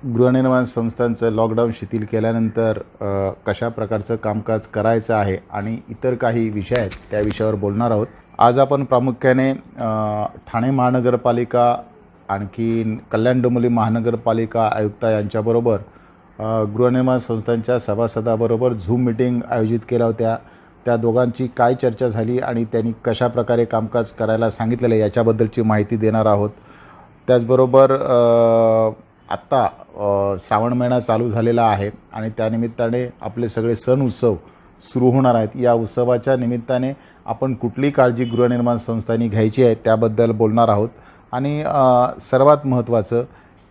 गृहनिर्माण संस्थांचं लॉकडाऊन शिथिल केल्यानंतर कशा प्रकारचं कामकाज करायचं आहे आणि इतर काही विषय आहेत त्या विषयावर बोलणार आहोत। आज आपण प्रामुख्याने ठाणे महानगरपालिका आणखी कल्याण डोंबिवली महानगरपालिका आयुक्त यांच्याबरोबर गृहनिर्माण संस्थांच्या सभासदाबरोबर झूम मीटिंग आयोजित केल्या होत्या। त्या दोघांची काय चर्चा झाली आणि त्यांनी कशा प्रकारे कामकाज करायला सांगितलेलं याच्याबद्दलची माहिती देणार आहोत। त्याचबरोबर आत्ता श्रावण महिना चालू झालेला आहे आणि त्यानिमित्ताने आपले सगळे सण उत्सव सुरू होणार आहेत। या उत्सवाच्या निमित्ताने आपण कुठली काळजी गृहनिर्माण संस्थांनी घ्यायची आहे त्याबद्दल बोलणार आहोत। आणि सर्वात महत्त्वाचं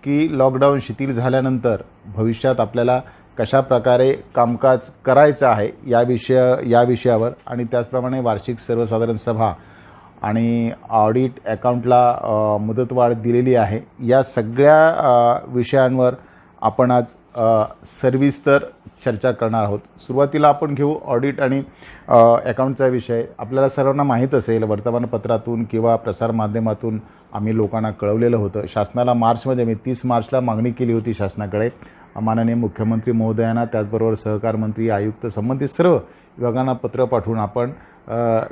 की लॉकडाऊन शिथिल झाल्यानंतर भविष्यात आपल्याला कशा प्रकारे कामकाज करायचं आहे या विषयावर आणि त्याचप्रमाणे वार्षिक सर्वसाधारण सभा आणि ऑडिट अकाउंटला मुदतवाढ दिलेली आहे। या सगळ्या विषयांवर आपण आज सविस्तर चर्चा करणार आहोत। सुरुवातीला आपण घेऊ ऑडिट आणि अकाउंटचा विषय। आपल्याला सर्वांना माहीत असेल, वर्तमानपत्रातून किंवा प्रसारमाध्यमातून आम्ही लोकांना कळवलेलं होतं। शासनाला मार्चमध्ये 30 मार्चला मागणी केली होती शासनाकडे, माननीय मुख्यमंत्री महोदयांना, त्याचबरोबर सहकार मंत्री, आयुक्त, संबंधित सर्व विभागांना पत्र पाठवून आपण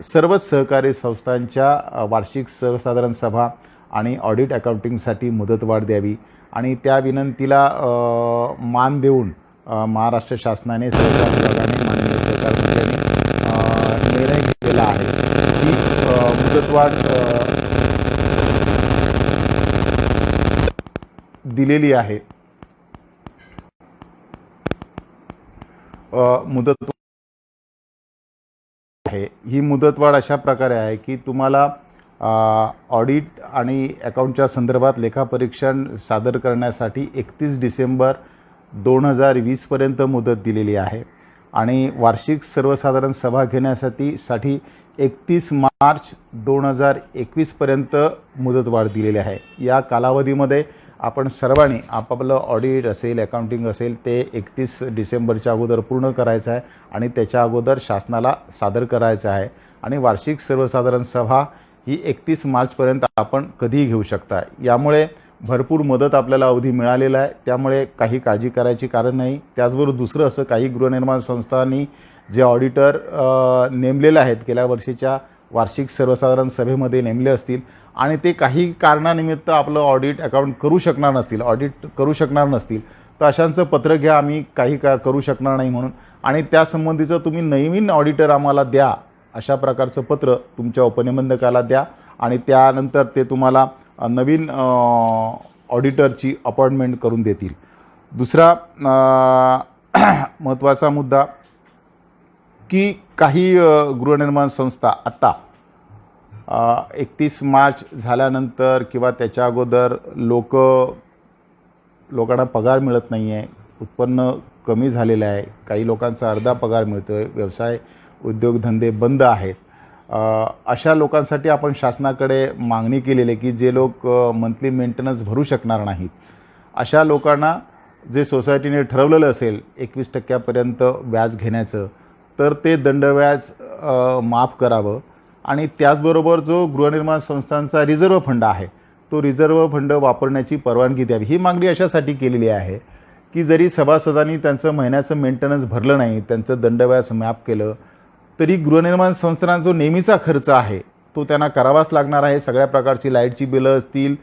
सर्वच सहकारी संस्थांच्या वार्षिक सर्वसाधारण सभा आणि ऑडिट अकाउंटिंगसाठी मुदतवाढ द्यावी आणि त्या विनंतीला मान देऊन महाराष्ट्र शासनाने, सहकार विभागाने, माननीय सहकार मंत्र्यांनी निर्णय घेतलेला आहे की मुदतवाढ दिलेली आहे। ही मुदतवाढ अशा प्रकारे आहे की तुम्हाला ऑडिट आणि अकाउंटच्या संदर्भात लेखापरीक्षण सादर करण्यासाठी 31 डिसेंबर 2020 पर्यंत मुदत दिलेली आहे आणि वार्षिक सर्वसाधारण सभा घेण्यासाठी 31 मार्च 2021 पर्यंत मुदतवाढ दिलेली आहे। या कालावधीमध्ये आपण सर्वांनी आपापलं ऑडिट असेल, अकाउंटिंग असेल ते 31 डिसेंबरच्या अगोदर पूर्ण करायचं आहे आणि त्याच्या अगोदर शासनाला सादर करायचं आहे आणि वार्षिक सर्वसाधारण सभा ही 31 मार्चपर्यंत आपण कधीही घेऊ शकता। यामुळे भरपूर मदत आपल्याला अवधी मिळालेला आहे, त्यामुळे काही काळजी करायची कारण नाही। त्याचबरोबर दुसरं असं, काही गृहनिर्माण संस्थांनी जे ऑडिटर नेमलेले आहेत गेल्या वर्षीच्या वार्षिक सर्वसाधारण सभेमध्ये नेमले असतील आणि ते काही कारणानिमित्त आपलं ऑडिट अकाउंट करू शकणार नसतील तर अशांचं पत्र घ्या, आम्ही काही करू शकणार नाही म्हणून, आणि त्यासंबंधीचं तुम्ही नवीन ऑडिटर आम्हाला द्या अशा प्रकारचं पत्र तुमच्या उपनिबंधकाला द्या आणि त्यानंतर ते तुम्हाला नवीन ऑडिटरची अपॉइंटमेंट करून देतील। दुसरा महत्त्वाचा मुद्दा की काही गृहनिर्माण संस्था आत्ता 31 मार्च झाल्यानंतर किंवा त्याच्या अगोदर लोकांना पगार मिळत नाही आहे, उत्पन्न कमी झालेलं आहे, काही लोकांचा अर्धा पगार मिळतो आहे, व्यवसाय उद्योगधंदे बंद आहेत। अशा लोकांसाठी आपण शासनाकडे मागणी केलेली आहे की जे लोक मंथली मेंटेनन्स भरू शकणार नाहीत अशा लोकांना जे सोसायटीने ठरवलेलं असेल 21% व्याज घेण्याचं, तर ते दंडव्याज माफ करावं आणि त्याचबरोबर जो गृहनिर्माण संस्थांचा रिझर्व्ह फंड आहे तो रिझर्व्ह फंड वापरण्याची परवानगी द्यावी। ही मागणी अशासाठी केलेली आहे की जरी सभासदांनी त्यांचं महिन्याचं मेंटेनन्स भरलं नाही, त्यांचं दंडव्याज माफ केलं, तरी गृहनिर्माण संस्थांना जो नेहमीचा खर्च आहे तो त्यांना करावाच लागणार आहे। सगळ्या प्रकारची लाईटची बिलं असतील,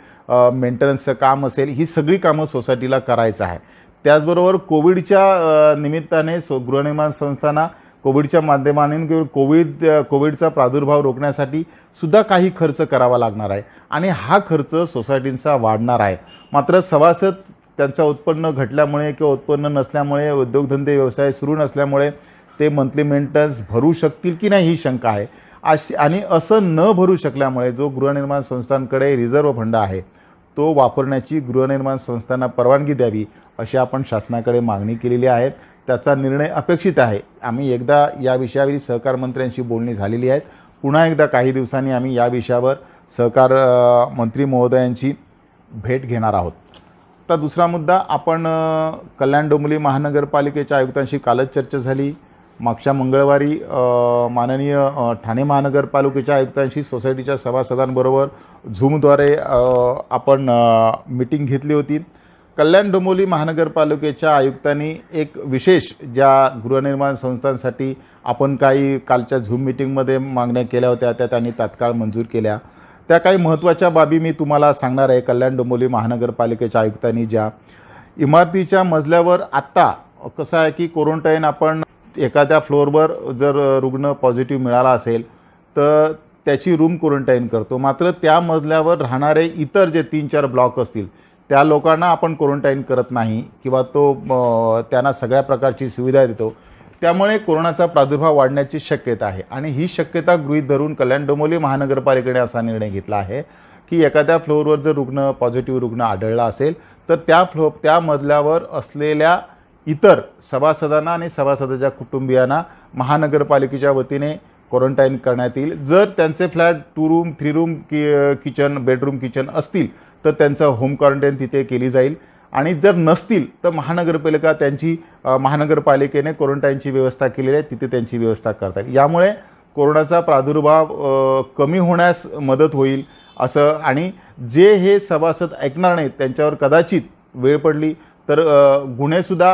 मेंटेनन्सचं काम असेल, ही सगळी कामं सोसायटीला करायचं आहे। त्याचबरोबर कोविडच्या निमित्ताने गृहनिर्माण संस्थांना कोविडच्या माध्यमाने कोविडचा प्रादुर्भाव रोखण्यासाठी सुद्धा काही खर्च करावा लागणार आहे आणि हा खर्च सोसायटींचा वाढणार आहे। मात्र सभासद त्यांचं उत्पन्न घटल्यामुळे किंवा उत्पन्न नसल्यामुळे, उद्योगधंदे व्यवसाय सुरू नसल्यामुळे ते मंथली मेंटेनन्स भरू शकतील की नाही ही शंका आहे। आणि असं न भरू शकल्यामुळे जो गृहनिर्माण संस्थांकडे रिझर्व्ह फंड आहे तो वापरण्याची गृहनिर्माण संस्थांना परवानगी द्यावी अशी आपण शासनाकडे मागणी केलेली आहे। त्याचा निर्णय अपेक्षित आहे। आम्ही एकदा या विषयावर सहकार मंत्र्यांशी बोलणी झालेली आहेत, पुन्हा एकदा काही दिवसांनी आम्ही या विषयावर सहकार मंत्री महोदयांची भेट घेणार आहोत। तर दुसरा मुद्दा, आपण कल्याण डोंबिवली महानगरपालिकेच्या आयुक्तांशी कालच चर्चा झाली। मागच्या मंगळवारी माननीय ठाणे महानगरपालिकेच्या आयुक्तांशी सोसायटीच्या सभासदांबरोबर झूमद्वारे आपण मीटिंग घेतली होती। कल्याण डोंबिवली महानगरपालिकेच्या आयुक्तांनी एक विशेष ज्या गृहनिर्माण संस्थांसाठी आपण काही कालच्या झूम मीटिंगमध्ये मागण्या केल्या होत्या त्या त्यांनी तात्काळ मंजूर केल्या. त्या काही महत्त्वाच्या बाबी मी तुम्हाला सांगणार आहे. कल्याण डोंबिवली महानगरपालिकेच्या आयुक्तांनी ज्या इमारतीच्या मजल्यावर आत्ता कसं आहे की क्वारंटाईन आपण एखाद्या फ्लोअरवर जर रुग्ण पॉझिटिव्ह मिळाला असेल तर त्याची रूम क्वारंटाईन करतो, मात्र त्या मजल्यावर राहणारे इतर जे 3-4 ब्लॉक असतील त्या लोकांना आपण क्वारंटाईन करत नाही किंवा त्यांना सगळ्या प्रकारची सुविधा देतो. त्यामुळे कोरोनाचा प्रादुर्भाव वाढण्याची शक्यता आहे आणि ही शक्यता गृहीत धरून कल्याण डोंबिवली महानगरपालिकेने असा निर्णय घेतला आहे की एखाद्या फ्लोअरवर जर पॉझिटिव्ह रुग्ण आढळला असेल तर त्या मजल्यावर असलेल्या इतर सभासदांना आणि सभासदाच्या कुटुंबियांना महानगरपालिकेच्या वतीने क्वारंटाईन करण्यात येईल. जर त्यांचे flat 2 room 3 room kitchen bedroom kitchen असतील तर त्यांचं होम क्वारंटाईन तिथे केली जाईल आणि जर नसतील तर महानगरपालिकेने क्वारंटाईनची व्यवस्था केलेली आहे, तिथे त्यांची व्यवस्था करता येईल. यामुळे कोरोनाचा प्रादुर्भाव कमी होण्यास मदत होईल असं. आणि जे हे सभासद ऐकणार नाहीत त्यांच्यावर कदाचित वेळ पडली तर गुन्हेसुद्धा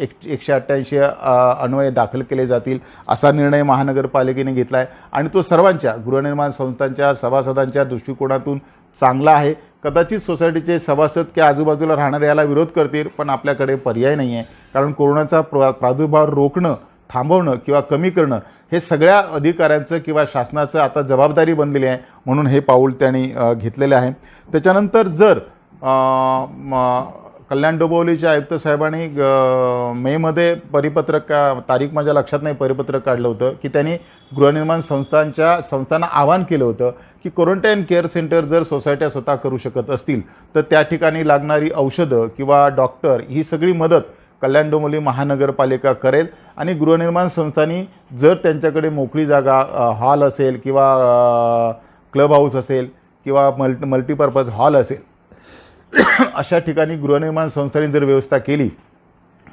188 अन्वये दाखल केले जातील असा निर्णय महानगरपालिकेने घेतला आहे आणि तो सर्वांच्या गृहनिर्माण संस्थांच्या सभासदांच्या दृष्टिकोनातून चांगला आहे. कदाचित सोसायटीचे सभासद की आजूबाजूला राहणारे याला विरोध करतील, पण आपल्याकडे पर्याय नाही आहे, कारण कोरोनाचा प्रादुर्भाव रोखणं, थांबवणं किंवा कमी करणं हे सगळ्या अधिकाऱ्यांचं किंवा शासनाचं आता जबाबदारी बनलेली आहे, म्हणून हे पाऊल त्यांनी घेतलेले आहे. त्याच्यानंतर जर कल्याण डोंबिवलीच्या आयुक्त साहेबांनी मेमध्ये परिपत्रक तारीख माझ्या लक्षात नाही परिपत्रक काढलं होतं की त्यांनी गृहनिर्माण संस्थांना आवाहन केलं होतं की क्वारंटाईन केअर सेंटर जर सोसायट्या स्वतः करू शकत असतील तर त्या ठिकाणी लागणारी औषधं किंवा डॉक्टर ही सगळी मदत कल्याण डोंबिवली महानगरपालिका करेल आणि गृहनिर्माण संस्थांनी जर त्यांच्याकडे मोकळी जागा हॉल असेल किंवा क्लब हाऊस असेल किंवा मल्टीपर्पज हॉल असेल अशा ठिकाणी गृहनिर्माण संस्थांनी जर व्यवस्था केली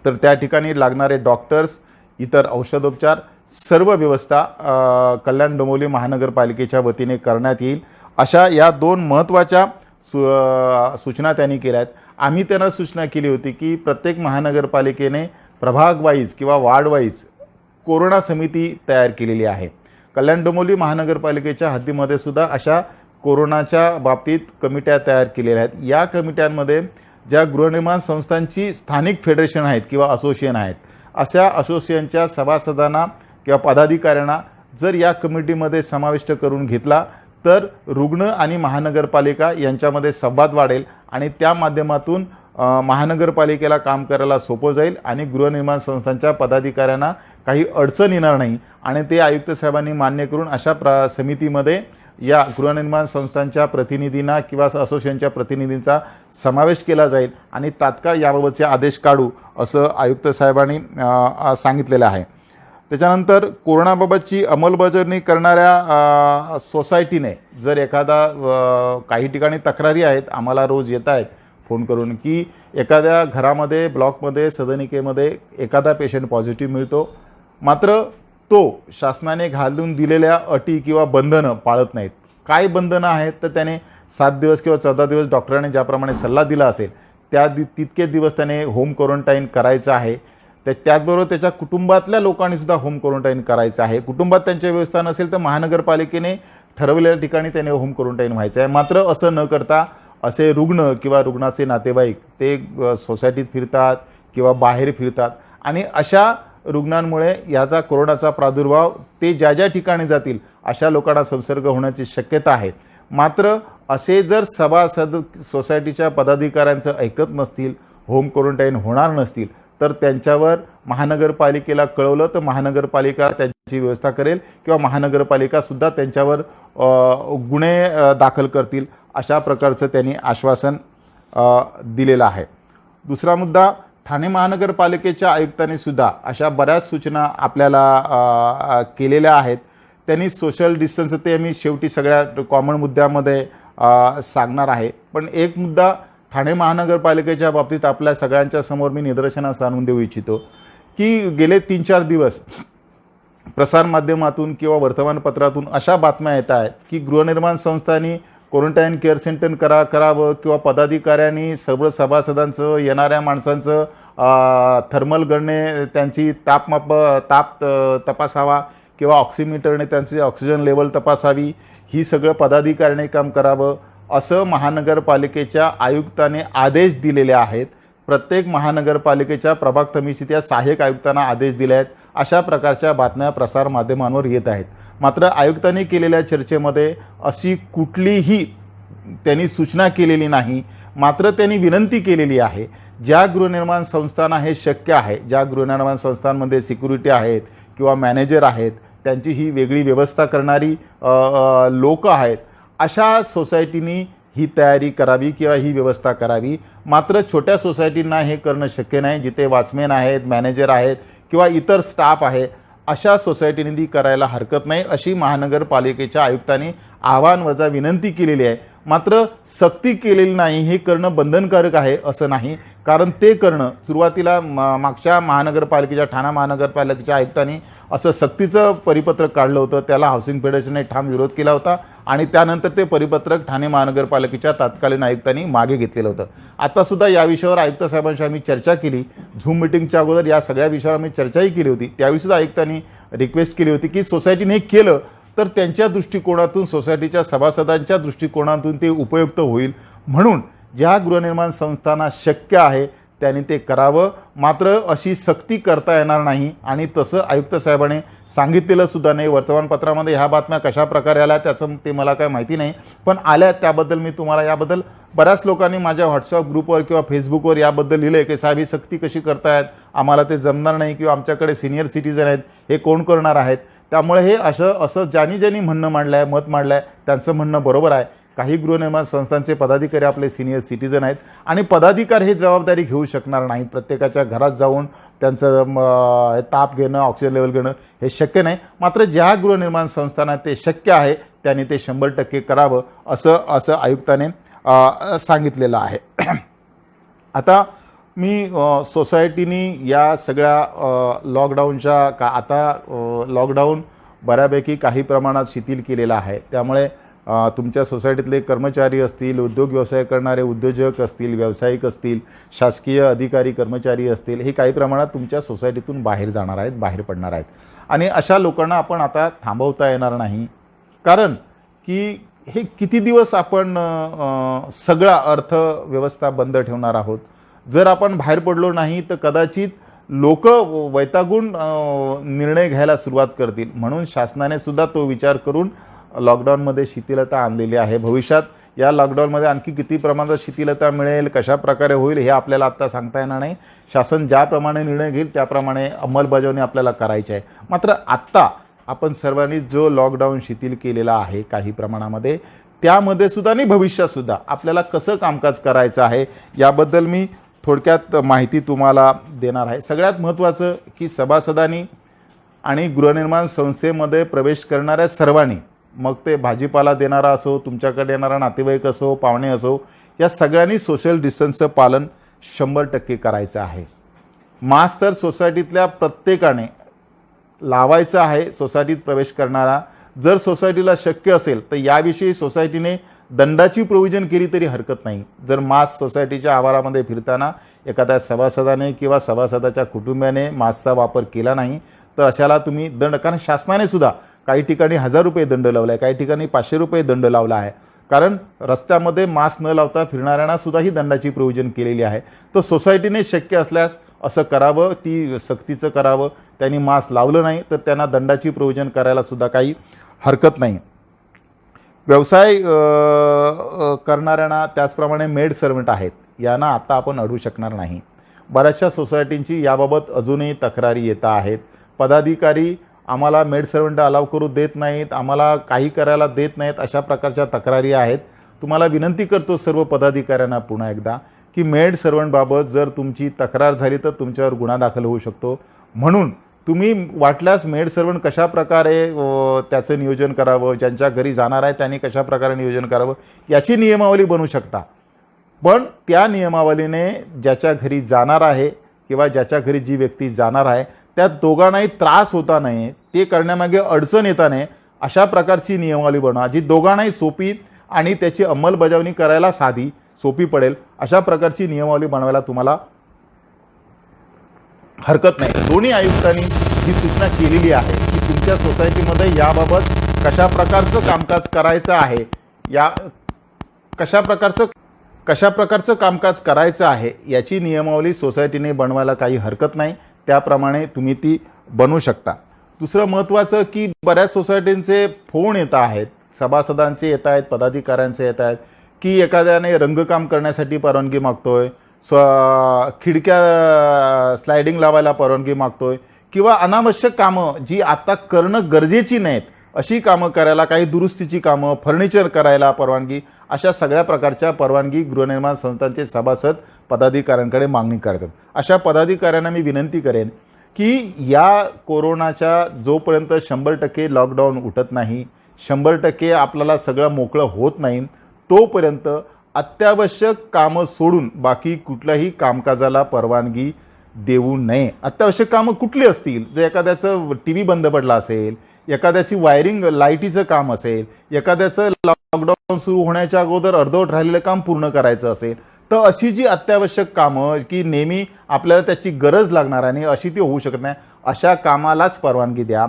तर त्या ठिकाणी लागणारे डॉक्टर्स, इतर औषधोपचार सर्व व्यवस्था कल्याण डोंबिवली महानगरपालिकेच्या वतीने करण्यात येईल. अशा या 2 महत्त्वाच्या सूचना त्यांनी केल्या आहेत. आम्ही त्यांना सूचना केली होती की प्रत्येक महानगरपालिकेने प्रभाग वाईज किंवा वार्ड वाईज कोरोना समिती तयार केलेली आहे. कल्याण डोंबिवली महानगरपालिकेच्या हद्दीमध्ये सुद्धा अशा कोरोनाच्या बाबतीत कमिट्या तयार केलेल्या आहेत. या कमिट्यांमध्ये ज्या गृहनिर्माण संस्थांची स्थानिक फेडरेशन आहेत किंवा असोसिएशन आहेत अशा असोसिएशनच्या सभासदांना किंवा पदाधिकाऱ्यांना जर या कमिटीमध्ये समाविष्ट करून घेतला तर रुग्ण आणि महानगरपालिका यांच्यामध्ये संवाद वाढेल आणि त्या माध्यमातून महानगरपालिकेला काम करायला सोपं जाईल आणि गृहनिर्माण संस्थांच्या पदाधिकाऱ्यांना काही अडचण येणार नाही आणि ते आयुक्त साहेबांनी मान्य करून अशा समितीमध्ये या गृहनिर्माण संस्थांच्या प्रतिनिधींना किंवा असोसिएशनच्या प्रतिनिधींचा समावेश केला जाईल आणि तात्काळ याबाबतचे आदेश काढू असं आयुक्त साहेबांनी सांगितलेलं आहे. त्याच्यानंतर कोरोनाबाबतची अंमलबजावणी करणाऱ्या सोसायटीने जर एखादा काही ठिकाणी तक्रारी आहेत, आम्हाला रोज येत आहेत फोन करून की एखाद्या घरामध्ये ब्लॉकमध्ये सदनिकेमध्ये एखादा पेशंट पॉझिटिव्ह मिळतो, मात्र तो शासनाने घालून दिलेल्या अटी किंवा बंधनं पाळत नाहीत. काय बंधनं आहेत तर त्याने 7 दिवस किंवा 14 दिवस डॉक्टरांनी ज्याप्रमाणे सल्ला दिला असेल तितके दिवस त्याने होम क्वारंटाईन करायचं आहे. त्याचबरोबर त्याच्या कुटुंबातल्या लोकांनी सुद्धा होम क्वारंटाईन करायचं आहे. कुटुंबात त्यांच्या व्यवस्था नसेल तर महानगरपालिकेने ठरवलेल्या ठिकाणी त्याने होम क्वारंटाईन व्हायचं आहे. मात्र असं न करता असे रुग्ण किंवा रुग्णाचे नातेवाईक ते सोसायटीत फिरतात किंवा बाहेर फिरतात आणि अशा रुग्णांमुळे याचा कोरोनाचा प्रादुर्भाव ते ज्या ज्या ठिकाणी जातील अशा लोकांना संसर्ग होण्याची शक्यता आहे. मात्र असे जर सभासद सोसायटीच्या पदाधिकाऱ्यांचं ऐकत नसतील, होम क्वारंटाईन होणार नसतील तर त्यांच्यावर महानगरपालिकेला कळवलं तर महानगरपालिका त्यांची व्यवस्था करेल किंवा महानगरपालिका सुद्धा त्यांच्यावर गुन्हे दाखल करतील अशा प्रकारचं त्यांनी आश्वासन दिलेलं आहे. दुसरा मुद्दा, ठाणे महानगरपालिकेच्या आयुक्तांनी सुद्धा अशा बऱ्याच सूचना आपल्याला केलेल्या आहेत. त्यांनी सोशल डिस्टन्स ते मी शेवटी सगळ्या कॉमन मुद्द्यामध्ये सांगणार आहे, पण एक मुद्दा ठाणे महानगरपालिकेच्या बाबतीत आपल्या सगळ्यांच्या समोर मी निदर्शनास आणून देऊ इच्छितो की गेले 3-4 दिवस प्रसारमाध्यमातून किंवा वर्तमानपत्रातून अशा बातम्या येत आहेत की गृहनिर्माण संस्थांनी क्वारंटाईन केअर सेंटर करावं किंवा पदाधिकाऱ्यांनी सर्व सभासदांचं येणाऱ्या माणसांचं थर्मल गणने त्यांची ताप तपासावा किंवा ऑक्सिमीटरने त्यांची ऑक्सिजन लेवल तपासावी, ही सगळं पदाधिकाऱ्याने काम करावं असं महानगरपालिकेच्या आयुक्ताने आदेश दिलेले आहेत. प्रत्येक महानगरपालिकेच्या प्रभाग समितीच्या सहाय्यक आयुक्तांना आदेश दिले आहेत. अशा प्रकारच्या बातम्या प्रसारमाध्यमांवर येत आहेत. मात्र आयुक्तांनी केलेल्या चर्चेमध्ये अशी कुठलीही त्यांनी सूचना केलेली नाही. मात्र त्यांनी विनंती केलेली आहे, ज्या गृहनिर्माण संस्थांना हे शक्य आहे, ज्या गृहनिर्माण संस्थांमध्ये सिक्युरिटी आहेत किंवा मॅनेजर आहेत, त्यांची ही वेगळी व्यवस्था करणारी लोक आहेत, अशा सोसायटीनी ही तयारी करावी किंवा ही व्यवस्था करावी. मात्र छोट्या सोसायटींना हे करणं शक्य नाही. जिथे वॉचमॅन आहेत, मॅनेजर आहेत किंवा इतर स्टाफ आहे, अशा सोसायटीने ती करायला हरकत नाही अशी महानगरपालिकेच्या आयुक्तांनी आव्हान वजा विनंती केलेली आहे. मात्र सक्ती केलेली नाही. हे करणं बंधनकारक आहे असं नाही, कारण ते करणं सुरुवातीला मागच्या महानगरपालिकेच्या ठाणा महानगरपालिकेच्या आयुक्तांनी असं सक्तीचं परिपत्रक काढलं होतं. त्याला हाऊसिंग फेडरेशनने ठाम विरोध केला होता आणि त्यानंतर ते परिपत्रक ठाणे महानगरपालिकेच्या तत्कालीन आयुक्तांनी मागे घेतलेलं होतं. आतासुद्धा या विषयावर आयुक्त साहेबांशी आम्ही चर्चा केली. झूम मिटिंगच्या अगोदर या सगळ्या विषयावर आम्ही चर्चाही केली होती. त्यावेळीसुद्धा आयुक्तांनी रिक्वेस्ट केली होती की सोसायटीने हे केलं तर त्यांच्या दृष्टिकोनातून, सोसायटीच्या सभासदांच्या दृष्टिकोनातून ते उपयुक्त होईल. म्हणून ज्या गृहनिर्माण संस्थांना शक्य आहे त्यांनी ते करावं. मात्र अशी सक्ती करता येणार नाही आणि तसं आयुक्त साहेबांनी सांगितलेलं सुद्धा नाही. वर्तमानपत्रामध्ये ह्या बातम्या कशा प्रकारे आल्या त्याचं ते मला काय माहिती नाही, पण आल्या त्याबद्दल मी तुम्हाला, याबद्दल बऱ्याच लोकांनी माझ्या व्हॉट्सअप ग्रुपवर किंवा फेसबुकवर याबद्दल लिहिलं आहे की साहेब ही सक्ती कशी करतायत, आम्हाला ते जमणार नाही किंवा आमच्याकडे सिनियर सिटीजन आहेत, हे कोण करणार आहेत. त्यामुळे हे असं ज्यांनी म्हणणं मांडलं आहे, मत मांडलं आहे, त्यांचं म्हणणं बरोबर आहे. काही गृहनिर्माण संस्थांचे पदाधिकारी आपले सिनियर सिटीजन आहेत आणि पदाधिकारी हे जबाबदारी घेऊ शकणार नाहीत. प्रत्येकाच्या घरात जाऊन त्यांचं ताप घेणं, ऑक्सिजन लेवल घेणं हे शक्य नाही. मात्र ज्या गृहनिर्माण संस्थांना ते शक्य आहे त्यांनी ते 100% करावं असं आयुक्ताने सांगितलेलं आहे. आता मी सोसायटीनी या सगळ्या लॉकडाऊनच्या आता लॉकडाऊन बऱ्यापैकी काही प्रमाणात शिथिल केलेला आहे. त्यामुळे तुमच्या सोसायटीतले कर्मचारी असतील, उद्योग व्यवसाय करणारे उद्योजक असतील, व्यावसायिक असतील, शासकीय अधिकारी कर्मचारी असतील, हे काही प्रमाणात तुमच्या सोसायटीतून बाहेर जाणार आहेत, बाहेर पडणार आहेत. आणि अशा लोकांना आपण आता थांबवता येणार नाही, कारण की हे किती दिवस आपण सगळा अर्थव्यवस्था बंद ठेवणार आहोत. जर आपण बाहेर पडलो नाही तर कदाचित लोक वैतागून निर्णय घ्यायला सुरुवात करतील. म्हणून शासनाने सुद्धा तो विचार करून लॉकडाऊनमध्ये शिथिलता आणलेली आहे. भविष्यात या लॉकडाऊनमध्ये आणखी किती प्रमाणात शिथिलता मिळेल, कशा प्रकारे होईल हे आपल्याला आत्ता सांगता येणार नाही. शासन ज्याप्रमाणे निर्णय घेईल त्याप्रमाणे अंमलबजावणी आपल्याला करायची आहे. मात्र आत्ता आपण सर्वांनी जो लॉकडाऊन शिथिल केलेला आहे काही प्रमाणामध्ये, त्यामध्ये सुद्धा आणि भविष्यात सुद्धा आपल्याला कसं कामकाज करायचं आहे याबद्दल मी थोडक्यात माहिती तुम्हाला देणार आहे. सगळ्यात महत्त्वाचं की सभासदांनी आणि गृहनिर्माण संस्थेमध्ये प्रवेश करणाऱ्या सर्वांनी, मग ते भाजीपाला देणारा असो, तुमच्याकडे येणारा नातेवाईक असो, पाहुणे असो, या सगळ्यांनी सोशल डिस्टन्सचं पालन 100% करायचं आहे. मास्क तर सोसायटीतल्या प्रत्येकाने लावायचं आहे. सोसायटीत प्रवेश करणारा जर सोसायटीला शक्य असेल तर याविषयी सोसायटीने दंडाची प्रोव्हिजन केली तरी हरकत नाही. जर मास्क सोसायटीच्या आवारामध्ये फिरताना एखाद्या सभासदाने किंवा सभासदाच्या कुटुंबियाने मास्कचा वापर केला नाही तर अशाला तुम्ही दंड, कारण शासनाने सुद्धा काही ठिकाणी 1000 रुपये दंड लावला आहे, काही ठिकाणी 500 रुपये दंड लावला आहे. कारण रस्त्यामध्ये मास्क न लावता फिरणाऱ्यांना सुद्धा ही दंडाची प्रोव्हिजन केलेली आहे. तर सोसायटीने शक्य असल्यास असं करावं, ती सक्तीचं करावं. त्यांनी मास्क लावलं नाही तर त्यांना दंडाची प्रोव्हिजन करायला सुद्धा काही हरकत नाही. व्यवसाय करणाऱ्यांना त्याचप्रमाणे मेड सर्वंट आहेत, यांना आता आपण अडवू शकणार नाही. बऱ्याचशा सोसायटींची याबाबत अजूनही तक्रारी येत आहेत. पदाधिकारी आम्हाला मेड सर्वंट अलाव करू देत नाहीत, आम्हाला काही करायला देत नाहीत, अशा प्रकारच्या तक्रारी आहेत. तुम्हाला विनंती करतो सर्व पदाधिकाऱ्यांना पुन्हा एकदा की मेड सर्वंटबाबत जर तुमची तक्रार झाली तर तुमच्यावर गुन्हा दाखल होऊ शकतो. म्हणून तुम्ही वाटल्यास मेड सर्वंट कशा प्रकारे त्याचं नियोजन करावं, ज्यांच्या घरी जाणार आहे त्यांनी कशा प्रकारे नियोजन करावं याची नियमावली बनवू शकता. पण त्या नियमावलीने ज्याच्या घरी जाणार आहे किंवा ज्याच्या घरी जी व्यक्ती जाणार आहे त्या दोघांनाही त्रास होता नये, ते करण्यामागे अडचण येता नये, अशा प्रकारची नियमावली बनवा जी दोघांनाही सोपी आणि त्याची अंमलबजावणी करायला साधी सोपी पडेल अशा प्रकारची नियमावली बनवायला तुम्हाला हरकत नाही। दोन्ही आयुक्तांनी ही सूचना केलेली आहे की तुमच्या सोसायटीमध्ये याबाबत कशा प्रकारचं कामकाज करायचं आहे, कशा प्रकारचं कामकाज करायचं आहे याची नियमावली सोसायटीने बनवायला काही हरकत नाही, त्याप्रमाणे तुम्ही ती बनवू शकता। दुसरं महत्त्वाचं की बऱ्याच सोसायटींचे फोन येत आहेत, सभासदांचे येत आहेत, पदाधिकाऱ्यांचे येत आहेत की एखाद्याने रंगकाम करण्यासाठी परवानगी मागतोय, खिडक्या स्लायडिंग लावायला परवानगी मागतोय किंवा अनावश्यक कामं जी आता करणं गरजेची नाहीत अशी कामं करायला, काही दुरुस्तीची कामं, फर्निचर करायला परवानगी, अशा सगळ्या प्रकारच्या परवानगी गृहनिर्माण संस्थांचे सभासद पदाधिकाऱ्यांकडे मागणी करतात। अशा पदाधिकाऱ्यांना मी विनंती करेन की या कोरोनाच्या जोपर्यंत 100% लॉकडाऊन उठत नाही, 100% आपल्याला सगळं मोकळं होत नाही, तोपर्यंत अत्यावश्यक कामं सोडून बाकी कुठल्याही कामकाजाला परवानगी देऊ नये। अत्यावश्यक कामं कुठली असतील? जर एखाद्याचं टीव्ही बंद पडला असेल, एखाद्याची वायरिंग लाईटीचं काम असेल, एखाद्याचं लॉकडाऊन सुरू होण्याच्या अगोदर अर्धवट राहिलेलं काम पूर्ण करायचं असेल, तर अशी जी अत्यावश्यक कामं की नेहमी आपल्याला त्याची गरज लागणार आणि अशी ती होऊ शकत नाही, अशा कामालाच परवानगी द्या।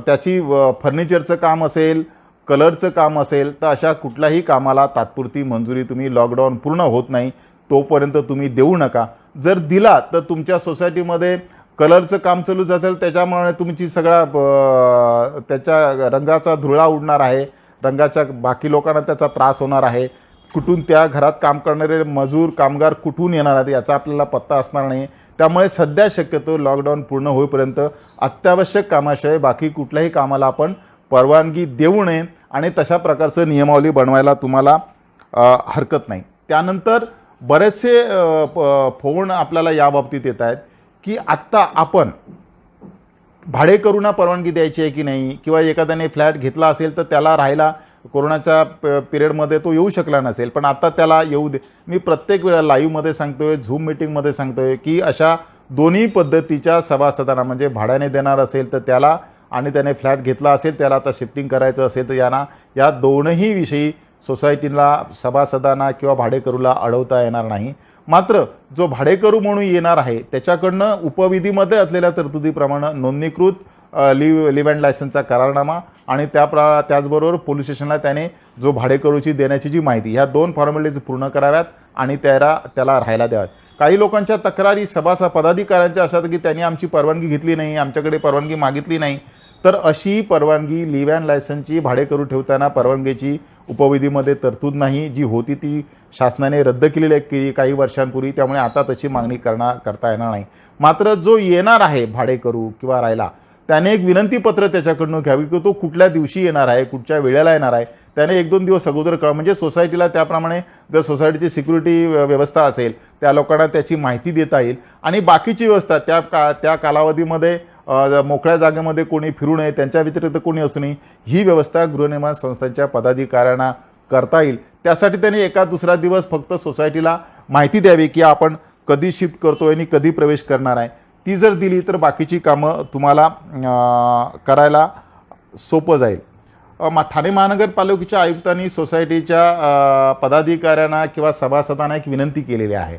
त्याची फर्निचरचं काम असेल, कलरचं काम असेल, तर अशा कुठल्याही कामाला तात्पुरती मंजुरी तुम्ही लॉकडाऊन पूर्ण होत नाही तोपर्यंत तुम्ही देऊ नका। जर दिला तर तुमच्या सोसायटीमध्ये कलरचं काम चालू जातं, त्याच्यामुळे तुमची सगळा त्याच्या रंगाचा धुळा उडणार आहे, रंगाच्या बाकी लोकांना त्याचा त्रास होणार आहे, कुठून त्या घरात काम करणारे मजूर कामगार कुठून येणार आहेत याचा आपल्याला पत्ता असणार नाही। त्यामुळे सध्या शक्यतो लॉकडाऊन पूर्ण होईपर्यंत अत्यावश्यक कामाशिवाय बाकी कुठल्याही कामाला आपण परवानगी देऊ नये आणि तशा प्रकारचं नियमावली बनवायला तुम्हाला हरकत नाही। त्यानंतर बरेचसे फोन आपल्याला याबाबतीत येत आहेत की आत्ता आपण भाडेकरूंना परवानगी द्यायची आहे की नाही, किंवा एखाद्याने फ्लॅट घेतला असेल तर त्याला राहायला कोरोनाच्या पिरियडमध्ये तो येऊ शकला नसेल, पण आता त्याला येऊ दे। मी प्रत्येक वेळा लाईव्हमध्ये सांगतोय, झूम मीटिंगमध्ये सांगतोय की अशा दोन्ही पद्धतीच्या सभासदांना, म्हणजे भाड्याने देणार असेल तर त्याला आणि त्याने फ्लॅट घेतला असेल त्याला आता शिफ्टिंग करायचं असेल तर या दोनही विषयी सोसायटीला, सभासदांना किंवा भाडेकरूला अडवता येणार नाही। मात्र जो भाडेकरू म्हणून येणार आहे त्याच्याकडनं उपविधीमध्ये असलेल्या तरतुदीप्रमाणे नोंदणीकृत लिव्ह अँड लायसन्सचा करारनामा आणि त्याचबरोबर पोलीस स्टेशनला त्याने जो भाडेकरूची देण्याची जी माहिती, ह्या 2 फॉर्मॅलिटीज पूर्ण कराव्यात आणि त्याला राहायला द्याव्यात। काही लोकांच्या तक्रारी सभासद पदाधिकाऱ्यांच्या अशा की त्यांनी आमची परवानगी घेतली नाही, आमच्याकडे परवानगी मागितली नाही, तर अशी परवानगी लिव्ह अँड लायसन्सची भाडेकरू ठेवताना परवानगीची उपविधीमध्ये तरतूद नाही, जी होती ती शासनाने रद्द केलेली आहे काही वर्षांपूर्वी, त्यामुळे आता तशी मागणी करता येणार नाही। मात्र जो येणार आहे भाडेकरू किंवा राहायला, त्याने एक विनंतीपत्र त्याच्याकडून घ्यावी की तो कुठल्या दिवशी येणार आहे, कुठच्या वेळेला येणार आहे, त्याने 1-2 दिवस अगोदर म्हणजे सोसायटीला त्याप्रमाणे जर सोसायटीची सिक्युरिटी व्यवस्था असेल त्या लोकांना त्याची माहिती देता येईल आणि बाकीची व्यवस्था त्या कालावधीमध्ये मोकळ्या जागेमध्ये कोणी फिरू नये, त्यांच्या व्यतिरिक्त कोणी असू नये, ही व्यवस्था गृहनिर्माण संस्थांच्या पदाधिकाऱ्यांना करता येईल। त्यासाठी त्यांनी एका दुसरा दिवस फक्त सोसायटीला माहिती द्यावी की आपण कधी शिफ्ट करतोय आणि कधी प्रवेश करणार आहे। ती जर दिली तर बाकीची कामं तुम्हाला करायला सोपं जाईल। ठाणे महानगरपालिकेच्या आयुक्तांनी सोसायटीच्या पदाधिकाऱ्यांना किंवा सभासदांना एक विनंती केलेली आहे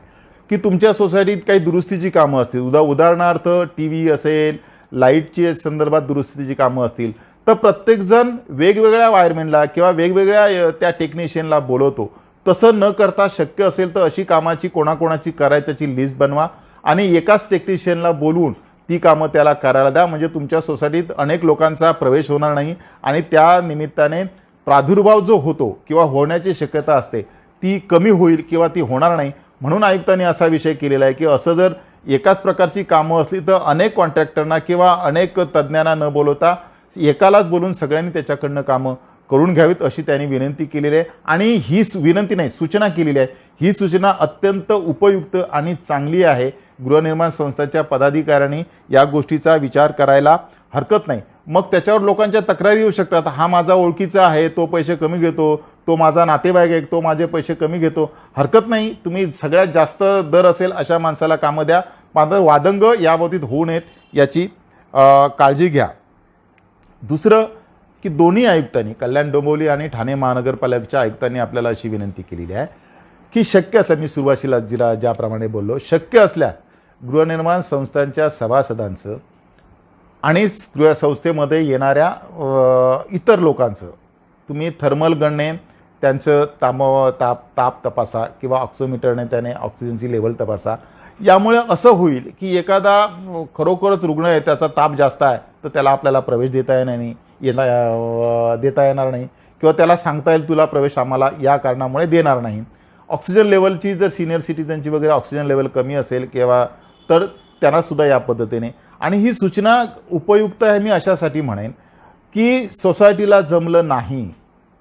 की तुमच्या सोसायटीत काही दुरुस्तीची कामं असतील, उदाहरणार्थ टीव्ही असेल, लाईटची संदर्भात दुरुस्तीची कामं असतील, तर प्रत्येकजण वेगवेगळ्या वायरमॅनला किंवा वेगवेगळ्या त्या टेक्निशियनला बोलवतो। तसं न करता शक्य असेल तर अशी कामाची कोणाकोणाची करायची त्याची लिस्ट बनवा आणि एकाच टेक्निशियनला बोलवून ती कामं त्याला करायला द्या, म्हणजे तुमच्या सोसायटीत अनेक लोकांचा प्रवेश होणार नाही आणि त्या निमित्ताने प्रादुर्भाव जो होतो किंवा होण्याची शक्यता असते ती कमी होईल किंवा ती होणार नाही। म्हणून आयुक्तांनी असा विषय केलेला आहे की असं जर एकाच प्रकारची कामं असली तर अनेक कॉन्ट्रॅक्टरना किंवा अनेक तज्ज्ञांना न बोलवता एकालाच बोलून सगळ्यांनी त्याच्याकडनं कामं करून घ्यावीत अशी त्यांनी विनंती केलेली आहे। आणि ही विनंती नाही, सूचना केलेली आहे। ही सूचना अत्यंत उपयुक्त आणि चांगली आहे। गृहनिर्माण संस्थांच्या पदाधिकाऱ्यांनी या गोष्टीचा विचार करायला हरकत नाही। मग त्याच्यावर लोकांच्या तक्रारी येऊ शकतात, हा माझा ओळखीचा आहे, तो पैसे कमी घेतो, तो माझा नातेवाईक आहे, तो माझे पैसे कमी घेतो। हरकत नाही, तुम्ही सगळ्यात जास्त दर असेल अशा माणसाला कामं द्या, मात्र वादंग याबाबतीत होऊ नयेत याची काळजी घ्या। दुसरं की दोन्ही आयुक्तांनी, कल्याण डोंबिवली आणि ठाणे महानगरपालिकेच्या आयुक्तांनी आपल्याला अशी विनंती केलेली आहे की शक्य असल्यास, मी सुरुवातीला ज्याप्रमाणे बोललो, शक्य असल्यास गृहनिर्माण संस्थांच्या सभासदांचं आणि संस्थेमध्ये येणाऱ्या इतर लोकांचं तुम्ही थर्मल गनने त्यांचं ताप तपासा किंवा ऑक्सिमीटरने त्याने ऑक्सिजनची लेवल तपासा. यामुळे असं होईल की एखादा खरोखरच रुग्ण आहे, त्याचा ताप जास्त आहे, तर त्याला आपल्याला प्रवेश देता येणार नाही किंवा त्याला सांगता येईल तुला प्रवेश आम्हाला या कारणामुळे देणार नाही. ऑक्सिजन लेवलची जर सिनियर सिटीजनची वगैरे ऑक्सिजन लेवल कमी असेल किंवा तर त्यांनासुद्धा या पद्धतीने. आणि ही सूचना उपयुक्त आहे मी अशासाठी म्हणेन की सोसायटीला जमलं नाही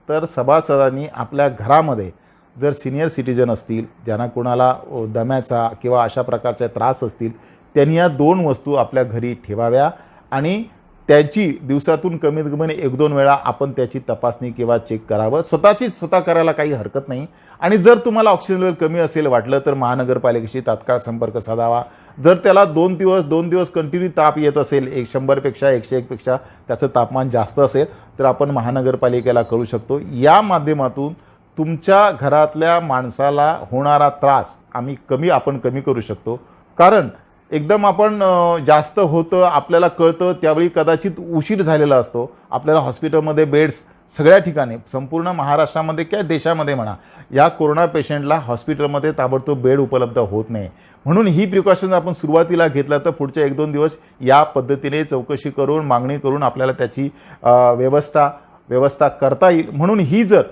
तर सभासदांनी आपल्या घरामध्ये जर सिनियर सिटीजन असतील, ज्यांना कोणाला दम्याचा किंवा अशा प्रकारचे त्रास असतील, त्यांनी या 2 वस्तू आपल्या घरी ठेवाव्या आणि त्याची दिवसातून कमीत कमी 1-2 वेळा आपण त्याची तपासणी किंवा चेक करावं. स्वतः करायला काही हरकत नाही. आणि जर तुम्हाला ऑक्सिजन लेवल कमी असेल वाटलं तर महानगरपालिकेशी तात्काळ संपर्क साधावा. जर त्याला 2 दिवस कंटिन्यू ताप येत असेल, 100 पेक्षा 101 पेक्षा त्याचं तापमान जास्त असेल, तर आपण महानगरपालिकेला कळू शकतो. या माध्यमातून तुमच्या घरातल्या माणसाला होणारा त्रास आपण कमी करू शकतो. कारण एकदम आपण जास्त होतं, आपल्याला कळतं त्यावेळी कदाचित उशीर झालेला असतो. आपल्याला हॉस्पिटलमध्ये बेड्स सगळ्या ठिकाणी, संपूर्ण महाराष्ट्रामध्ये किंवा देशामध्ये म्हणा, या कोरोना पेशंटला हॉस्पिटलमध्ये ताबडतोब बेड उपलब्ध होत नाही. म्हणून ही प्रिकॉशन्स आपण सुरुवातीला घेतला तर पुढच्या 1-2 दिवस या पद्धतीने चौकशी करून, मागणी करून आपल्याला त्याची व्यवस्था करता येईल. म्हणून ही जर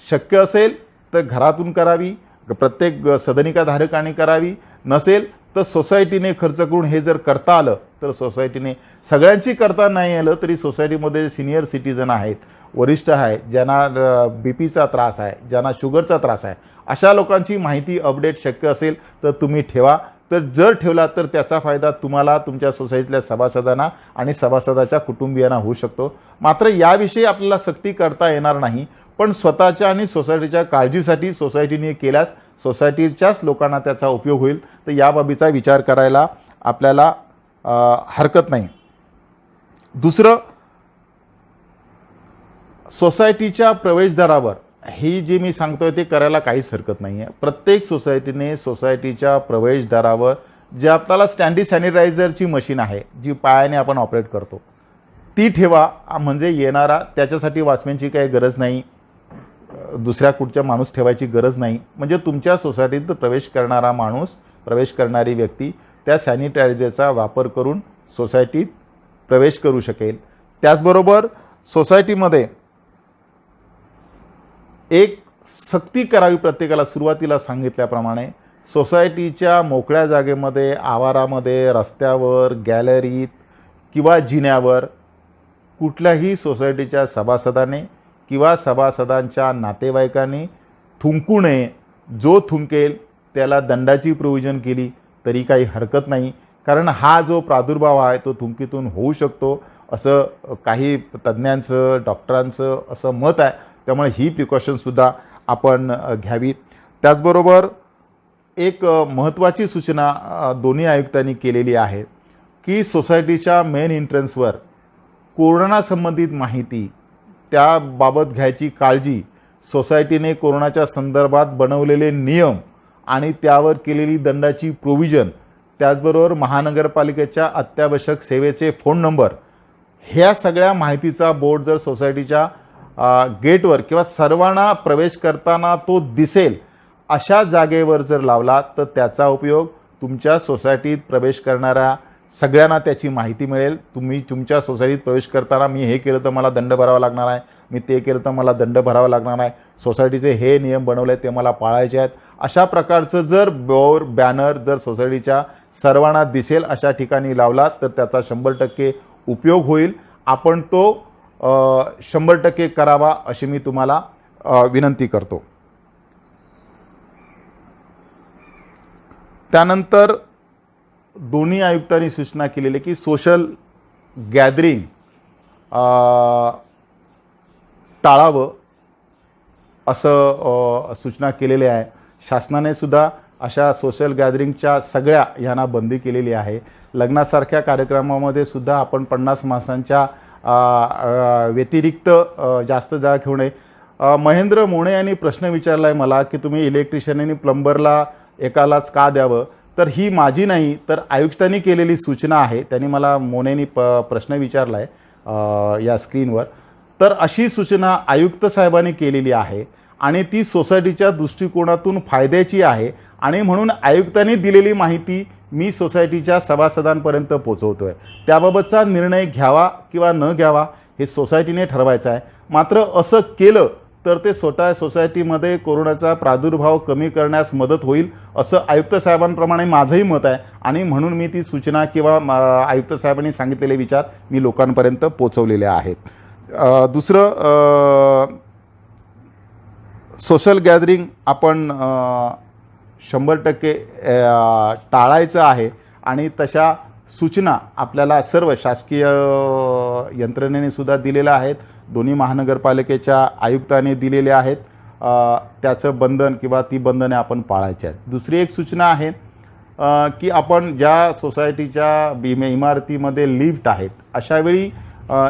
शक्य असेल तर घरातून करावी, प्रत्येक सदनिकाधारकाने करावी. नसेल तर सोसायटीने खर्च करून हे जर करता आलं तर सोसायटीने, सगळ्यांची करता नाही आलं तरी सोसायटीमध्ये सिनियर सिटीजन आहेत, वरिष्ठ आहेत, ज्यांना बीपीचा त्रास आहे, ज्यांना शुगरचा त्रास आहे, अशा लोकांची माहिती अपडेट शक्य असेल तर तुम्ही ठेवा. तर जर ठेवला तर त्याचा फायदा तुम्हाला, तुमच्या सोसायटीतल्या सभासदांना आणि सभासदाच्या कुटुंबियांना होऊ शकतो. मात्र याविषयी आपल्याला सक्ती करता येणार नाही, पण स्वतःच्या आणि सोसायटीच्या काळजीसाठी सोसायटीने केल्यास सोसायटीच्याच लोकांना त्याचा उपयोग होईल. तर याबाबीचा विचार करायला आपल्याला हरकत नाही. दुसरं, सोसायटीच्या प्रवेशद्वारावर ही जी मी सांगतोय ते करायला काहीच हरकत नाही आहे. प्रत्येक सोसायटीने सोसायटीच्या प्रवेशद्वारावर जे आपल्याला स्टँडी सॅनिटायझरची मशीन आहे, जी पायाने आपण ऑपरेट करतो, ती ठेवा. म्हणजे येणारा, त्याच्यासाठी वॉचमॅनची काही गरज नाही, दुसऱ्या कुठच्या माणूस ठेवायची गरज नाही. म्हणजे तुमच्या सोसायटीत प्रवेश करणारा माणूस, प्रवेश करणारी व्यक्ती त्या सॅनिटायझरचा वापर करून सोसायटीत प्रवेश करू शकेल. त्याचबरोबर सोसायटीमध्ये एक सक्ती करावी प्रत्येकाला. सुरुवातीला सांगितल्याप्रमाणे सोसायटीच्या मोकळ्या जागेमध्ये, आवारामध्ये, रस्त्यावर, गॅलरीत किंवा जिन्यावर कुठल्याही सोसायटीच्या सभासदाने किंवा सभासदांच्या नातेवाईकांनी थुंकू नये. जो थुंकेल त्याला दंडाची प्रोव्हिजन केली तरी काही हरकत नाही. कारण हा जो प्रादुर्भाव आहे तो थुंकीतून होऊ शकतो असं काही तज्ज्ञांचं, डॉक्टरांचं असं मत आहे. त्यामुळे ही प्रिकॉशनसुद्धा आपण घ्यावी. त्याचबरोबर एक महत्त्वाची सूचना दोन्ही आयुक्तांनी केलेली आहे की सोसायटीच्या मेन एंट्रन्सवर कोरोना संबंधित माहिती, त्याबाबत घ्यायची काळजी, सोसायटीने कोरोनाच्या संदर्भात बनवलेले नियम आणि त्यावर केलेली दंडाची प्रोव्हिजन, त्याचबरोबर महानगरपालिकेच्या अत्यावश्यक सेवेचे फोन नंबर, ह्या सगळ्या माहितीचा बोर्ड जर सोसायटीच्या गेटवर किंवा सर्वांना प्रवेश करताना तो दिसेल अशा जागेवर जर लावला तर त्याचा उपयोग तुमच्या सोसायटीत प्रवेश करणाऱ्या सगळ्यांना त्याची माहिती मिळेल. तुम्ही तुमच्या सोसायटीत प्रवेश करताना मी हे केलं तर मला दंड भरावा लागणार आहे, मी ते केलं तर मला दंड भरावा लागणार आहे, सोसायटीचे हे नियम बनवले ते मला पाळायचे आहेत, अशा प्रकारचं जर बोर्ड, बॅनर जर सोसायटीच्या सर्वांना दिसेल अशा ठिकाणी लावला तर त्याचा 100% उपयोग होईल. आपण तो 100% करावा अशी मी तुम्हाला विनंती करतो. त्यानंतर दोन्ही आयुक्तांनी सूचना केलेली की सोशल गॅदरिंग टाळावं असं सूचना केलेली आहे. शासनाने सुद्धा अशा सोशल गॅदरिंगच्या सगळ्या यांना बंदी केलेली आहे. लग्नासारख्या कार्यक्रमामध्ये सुद्धा आपण 50 माणसांच्या व्यतिरिक्त जास्त जागा घेऊ नये. महेंद्र मोणे यांनी प्रश्न विचारला आहे मला की तुम्ही इलेक्ट्रिशियन आणि प्लंबरला एकालाच का द्यावं. तर ही माझी नाही तर आयुक्तांनी केलेली सूचना आहे. त्यांनी मला मोनेनी प्रश्न विचारला आहे या स्क्रीनवर. तर अशी सूचना आयुक्त साहेबांनी केलेली आहे आणि ती सोसायटीच्या दृष्टिकोनातून फायद्याची आहे आणि म्हणून आयुक्तांनी दिलेली माहिती मी सोसायटीच्या सभासदांपर्यंत पोहोचवतोय. त्याबाबतचा निर्णय घ्यावा किंवा न घ्यावा हे सोसायटीने ठरवायचं आहे. मात्र असं केलं तर ते स्वतः सोसायटीमध्ये कोरोनाचा प्रादुर्भाव कमी करण्यास मदत होईल असं आयुक्त साहेबांप्रमाणे माझंही मत आहे आणि म्हणून मी ती सूचना किंवा आयुक्त साहेबांनी सांगितलेले विचार मी लोकांपर्यंत पोहोचवलेले आहेत. दुसरं, सोशल गॅदरिंग आपण 100% टाळायचं आहे आणि तशा सूचना आपल्याला सर्व शासकीय यंत्रणेने सुद्धा दिलेल्या आहेत. दोन्ही महानगरपालिकेच्या आयुक्तांनी दिलेल्या आहेत. त्याचं बंधन किंवा ती बंधने आपण पाळायची आहेत. दुसरी एक सूचना आहे की आपण ज्या सोसायटीच्या इमारतीमध्ये लिफ्ट आहेत अशावेळी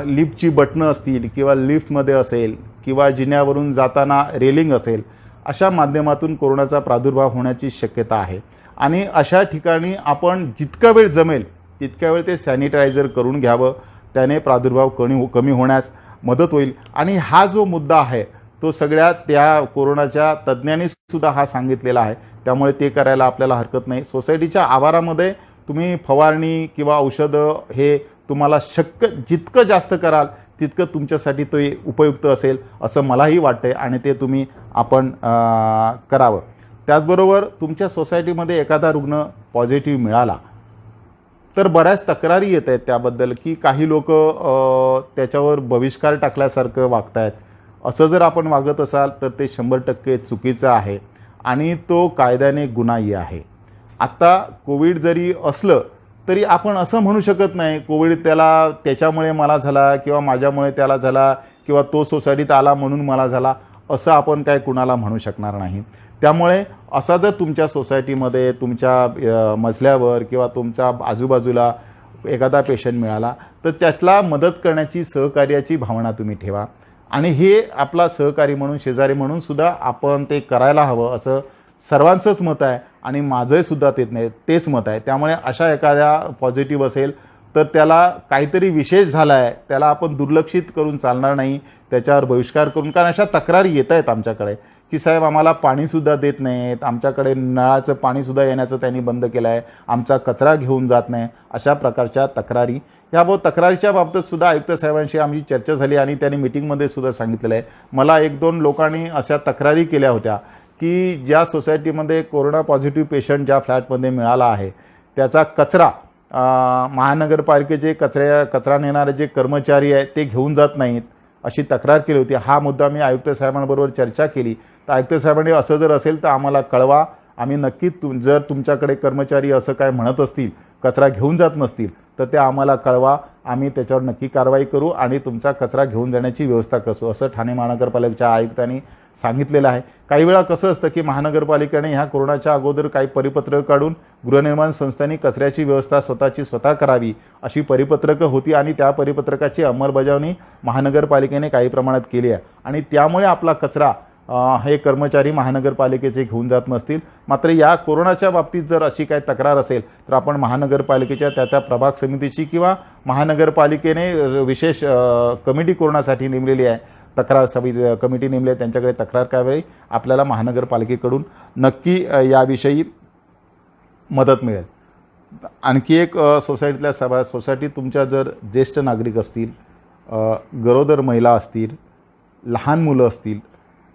लिफ्टची बटणं असतील किंवा लिफ्टमध्ये असेल किंवा जिन्यावरून जाताना रेलिंग असेल अशा माध्यमातून कोरोनाचा प्रादुर्भाव होण्याची शक्यता आहे आणि अशा ठिकाणी आपण जितका वेळ जमेल तितक्या वेळ ते सॅनिटायझर करून घ्यावं. त्याने प्रादुर्भाव कमी होण्यास मदत होईल. आणि हा जो मुद्दा आहे तो सगळ्या त्या कोरोनाच्या तज्ज्ञांनी सुद्धा हा सांगितलेला आहे. त्यामुळे ते करायला आपल्याला हरकत नाही. सोसायटीच्या आवारामध्ये तुम्ही फवारणी किंवा औषधं हे तुम्हाला शक्य जितकं जास्त कराल तितकं तुमच्यासाठी तो उपयुक्त असेल असं मलाही वाटते आणि ते तुम्ही आपण करावं. त्याचबरोबर तुमच्या सोसायटीमध्ये एखादा रुग्ण पॉझिटिव्ह मिळाला तर बऱ्याच तक्रारी येत आहेत त्याबद्दल की काही लोक त्याच्यावर बहिष्कार टाकल्यासारखं वागत आहेत. असं जर आपण वागत असाल तर ते 100% चुकीचं आहे आणि तो कायद्याने गुन्हाही आहे. आत्ता कोविड जरी असलं तरी आपण असं म्हणू शकत नाही कोविड त्याच्यामुळे मला झाला किंवा माझ्यामुळे त्याला झाला किंवा तो सोसायटीत आला म्हणून मला झाला असं आपण काय कुणाला म्हणू शकणार नाही. त्यामुळे असा जर तुमच्या सोसायटीमध्ये तुमच्या मजल्यावर किंवा तुमच्या आजूबाजूला एखादा पेशंट मिळाला तर त्यातला मदत करण्याची सहकार्याची भावना तुम्ही ठेवा आणि हे आपला सहकारी म्हणून शेजारी म्हणून सुद्धा आपण ते करायला हवं असं सर्वांचंच मत आहे आणि माझंही सुद्धा तेच मत आहे. त्यामुळे अशा एखाद्या पॉझिटिव्ह असेल तर त्याला काहीतरी विशेष झाला आहे त्याला आपण दुर्लक्षित करून चालणार नाही. त्याच्यावर बहिष्कार करून कारण अशा तक्रारी येत आहेत आमच्याकडे की साहेब आम्हाला पाणीसुद्धा देत नाहीत. आमच्याकडे नळाचं पाणीसुद्धा येण्याचं त्यांनी बंद केलं आहे. आमचा कचरा घेऊन जात नाही. अशा प्रकारच्या तक्रारी तक्रारीच्या बाबतीत सुद्धा आयुक्त साहेबांशी आमची चर्चा झाली आणि त्यांनी मीटिंगमध्ये सुद्धा सांगितलेलं आहे. मला 1-2 लोकांनी अशा तक्रारी केल्या होत्या की ज्या सोसायटीमध्ये कोरोना पॉझिटिव्ह पेशंट ज्या फ्लॅटमध्ये मिळाला आहे त्याचा कचरा महानगरपालिकेचे कचरा नेणारे जे कर्मचारी आहेत ते घेऊन जात नाहीत अशी तक्रार केली होती. हा मुद्दा मी आयुक्त साहेबांबरोबर चर्चा केली तर आयुक्त साहेबांनी असं जर असेल तर आम्हाला कळवा. आम्ही नक्कीच जर तुमच्याकडे कर्मचारी असं काय म्हणत असतील कचरा घेऊन जात नसतील तर ते आम्हाला कळवा. आम्ही त्याच्यावर नक्की कारवाई करू आणि तुमचा कचरा घेऊन जाण्याची व्यवस्था करू असं ठाणे महानगरपालिकेच्या आयुक्तांनी सांगितलेलं आहे. काही वेळा कसं असतं की महानगरपालिकेने ह्या कोरोनाच्या अगोदर काही परिपत्रक काढून गृहनिर्माण संस्थांनी कचऱ्याची व्यवस्था स्वतः करावी अशी परिपत्रकं होती आणि त्या परिपत्रकाची अंमलबजावणी महानगरपालिकेने काही प्रमाणात केली आहे आणि त्यामुळे आपला कचरा हे कर्मचारी महानगरपालिकेचे घेऊन जात नसतील. मात्र या कोरोनाच्या बाबतीत जर अशी काही तक्रार असेल तर आपण महानगरपालिकेच्या त्या प्रभाग समितीची किंवा महानगरपालिकेने विशेष कमिटी कोरोनासाठी नेमलेली आहे तक्रार कमिटी नेमली आहे त्यांच्याकडे तक्रार करावी. आपल्याला महानगरपालिकेकडून नक्की याविषयी मदत मिळेल. आणखी एक सोसायटीतल्या सोसायटीत तुमच्या जर ज्येष्ठ नागरिक असतील गरोदर महिला असतील लहान मुलं असतील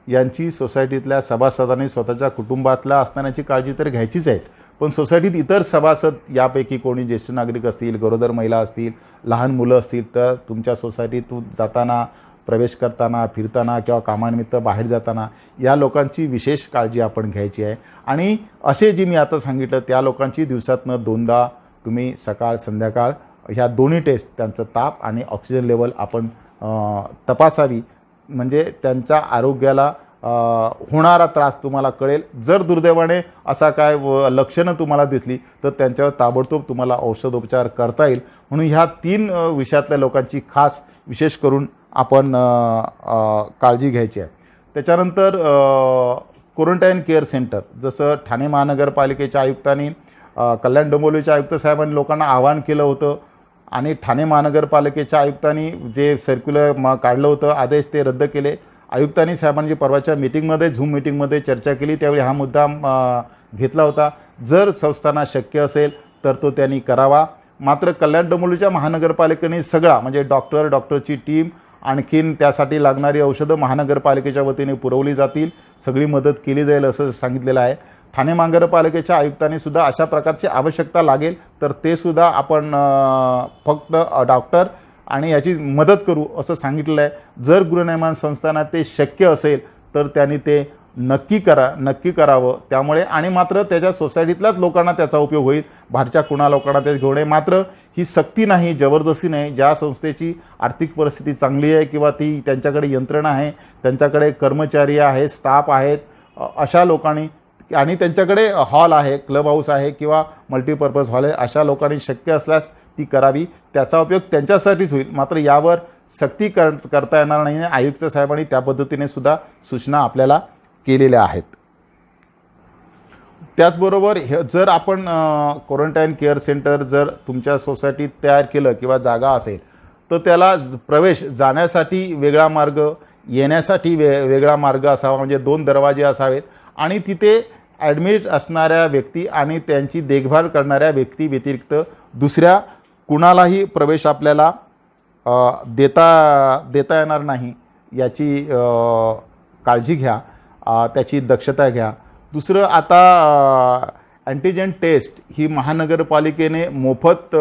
यांची सोसायटीतल्या सभासदांनी स्वतःच्या कुटुंबातल्या असण्याची काळजी तर घ्यायचीच आहे. पण सोसायटीत इतर सभासद यापैकी कोणी ज्येष्ठ नागरिक असतील गरोदर महिला असतील लहान मुलं असतील तर तुमच्या सोसायटीतून जाताना प्रवेश करताना फिरताना किंवा कामानिमित्त बाहेर जाताना या लोकांची विशेष काळजी आपण घ्यायची आहे. आणि असे जी मी आता सांगितलं त्या लोकांची दिवसातनं 2दा तुम्ही सकाळ संध्याकाळ ह्या दोन्ही टेस्ट त्यांचं ताप आणि ऑक्सिजन लेवल आपण तपासावी म्हणजे त्यांच्या आरोग्याला होणारा त्रास तुम्हाला कळेल. जर दुर्दैवाने असा काय लक्षणं तुम्हाला दिसली तर त्यांच्यावर ताबडतोब तुम्हाला औषधोपचार करता येईल. म्हणून ह्या 3 विषयातल्या लोकांची खास विशेष करून आपण काळजी घ्यायची आहे. त्याच्यानंतर क्वारंटाईन केअर सेंटर, जसं ठाणे महानगरपालिकेच्या आयुक्तांनी कल्याण डोंबिवलीच्या आयुक्त साहेबांनी लोकांना आवाहन केलं होतं आणि ठाणे महानगरपालिकेच्या आयुक्तांनी जे सर्क्युलर काढलं होतं आदेश ते रद्द केले. आयुक्तांनी साहेबांनी परवाच्या मीटिंगमध्ये झूम मीटिंगमध्ये चर्चा केली, त्यावेळी हा मुद्दा घेतला होता. जर संस्थांना शक्य असेल तर तो त्यांनी करावा. मात्र कल्याण डोंबिवलीच्या महानगरपालिकेने सगळा म्हणजे डॉक्टरची टीम, आणखीन त्यासाठी लागणारी औषधं महानगरपालिकेच्या वतीने पुरवली जातील, सगळी मदत केली जाईल असं सांगितलेलं आहे. ठाणे महानगरपालिकेच्या आयुक्तांनी सुद्धा अशा प्रकारची आवश्यकता लागेल तर ते सुद्धा आपण फक्त डॉक्टर आणि याची मदत करू असं सांगितलं आहे. जर गृहनिर्माण संस्थांना ते शक्य असेल तर त्यांनी ते नक्की करावं. त्यामुळे आणि मात्र त्याच्या सोसायटीतल्याच लोकांना त्याचा उपयोग होईल, बाहेरच्या कुणा लोकांना ते घेऊ नये. मात्र ही सक्ती नाही, जबरदस्ती नाही. ज्या संस्थेची आर्थिक परिस्थिती चांगली आहे किंवा ती त्यांच्याकडे यंत्रणा आहे, त्यांच्याकडे कर्मचारी आहेत, स्टाफ आहेत, अशा लोकांनी आणि त्यांच्याकडे हॉल आहे, क्लब हाऊस आहे किंवा मल्टीपर्पज हॉल आहे, अशा लोकांनी शक्य असल्यास ती करावी. त्याचा उपयोग त्यांच्यासाठीच होईल. मात्र यावर सक्ती करता येणार नाही. आयुक्त साहेबांनी त्या पद्धतीने सुद्धा सूचना आपल्याला केलेल्या आहेत. त्याचबरोबर जर आपण क्वारंटाईन केअर सेंटर जर तुमच्या सोसायटीत तयार केलं किंवा जागा असेल तर त्याला प्रवेश जाण्यासाठी वेगळा मार्ग, येण्यासाठी वेगळा मार्ग असावा, म्हणजे 2 दरवाजे असावेत आणि तिथे ॲडमिट असणाऱ्या व्यक्ती आणि त्यांची देखभाल करणाऱ्या व्यक्ती व्यतिरिक्त दुसऱ्या कुणालाही प्रवेश आपल्याला देता येणार नाही याची काळजी घ्या, त्याची दक्षता घ्या. दुसरं, आता अँटीजेन टेस्ट ही महानगरपालिकेने मोफत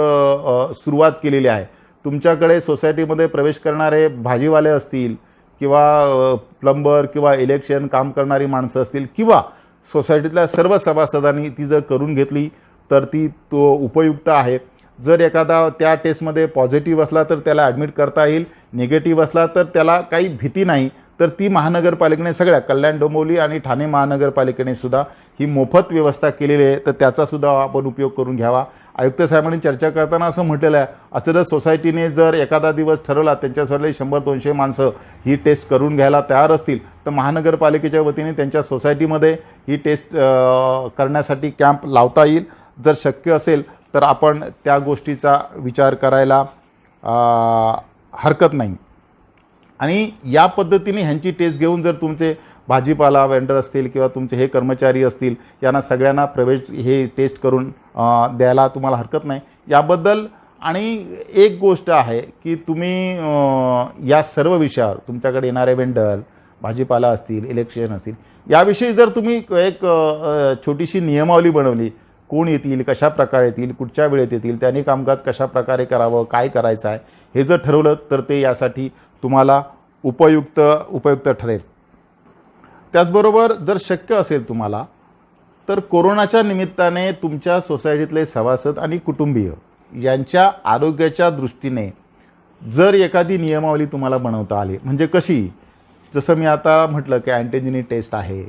सुरुवात केलेली आहे. तुमच्याकडे सोसायटीमध्ये प्रवेश करणारे भाजीवाले असतील किंवा प्लंबर किंवा इलेक्शन काम करणारी माणसं असतील किंवा सोसायटीतल्या सर्व सभासदांनी ती जर करून घेतली तर तो उपयुक्त आहे. जर एखादा त्या टेस्टमध्ये पॉझिटिव्ह असला तर त्याला ॲडमिट करता येईल, निगेटिव्ह असला तर त्याला काही भीती नाही. तर ती महानगरपालिकेने सगळ्या कल्याण डोंबिवली आणि ठाणे महानगरपालिकेने सुद्धा ही मोफत व्यवस्था केलेली आहे, तर त्याचासुद्धा आपण उपयोग करून घ्यावा. आयुक्त साहेबांनी चर्चा करताना असं म्हटलेलं आहे, असं जर सोसायटीने जर एखादा दिवस ठरवला त्यांच्यासाठी 100-200 माणसं ही टेस्ट करून घ्यायला तयार असतील तर महानगरपालिकेच्या वतीने त्यांच्या सोसायटीमध्ये ही टेस्ट करण्यासाठी कॅम्प लावता येईल. जर शक्य असेल तर आपण त्या गोष्टीचा विचार करायला हरकत नाही. आणि या पद्धतीने ह्यांची टेस्ट घेऊन जर तुमचे भाजीपाला वेंडर असतील किंवा तुमचे हे कर्मचारी असतील यांना सगळ्यांना प्रवेश हे टेस्ट करून द्यायला तुम्हाला हरकत नाही याबद्दल. आणि एक गोष्ट आहे की तुम्ही या सर्व विषयावर तुमच्याकडे येणारे वेंडर, भाजीपाला असतील, इलेक्शन असतील, याविषयी जर तुम्ही एक छोटीशी नियमावली बनवली, कोण येतील, कशा प्रकारे येतील, कुठच्या वेळेत येतील, त्यांनी कामकाज कशा प्रकारे करावं, काय करायचं आहे, हे जर ठरवलं तर ते यासाठी तुम्हाला उपयुक्त ठरेल. त्याचबरोबर जर शक्य असेल तुम्हाला तर कोरोनाच्या निमित्ताने तुमच्या सोसायटीतले सभासद आणि कुटुंबीय यांच्या आरोग्याच्या दृष्टीने जर एखादी नियमावली तुम्हाला बनवता आली, म्हणजे कशी, जसं मी आता म्हटलं की अँटीजेन टेस्ट आहे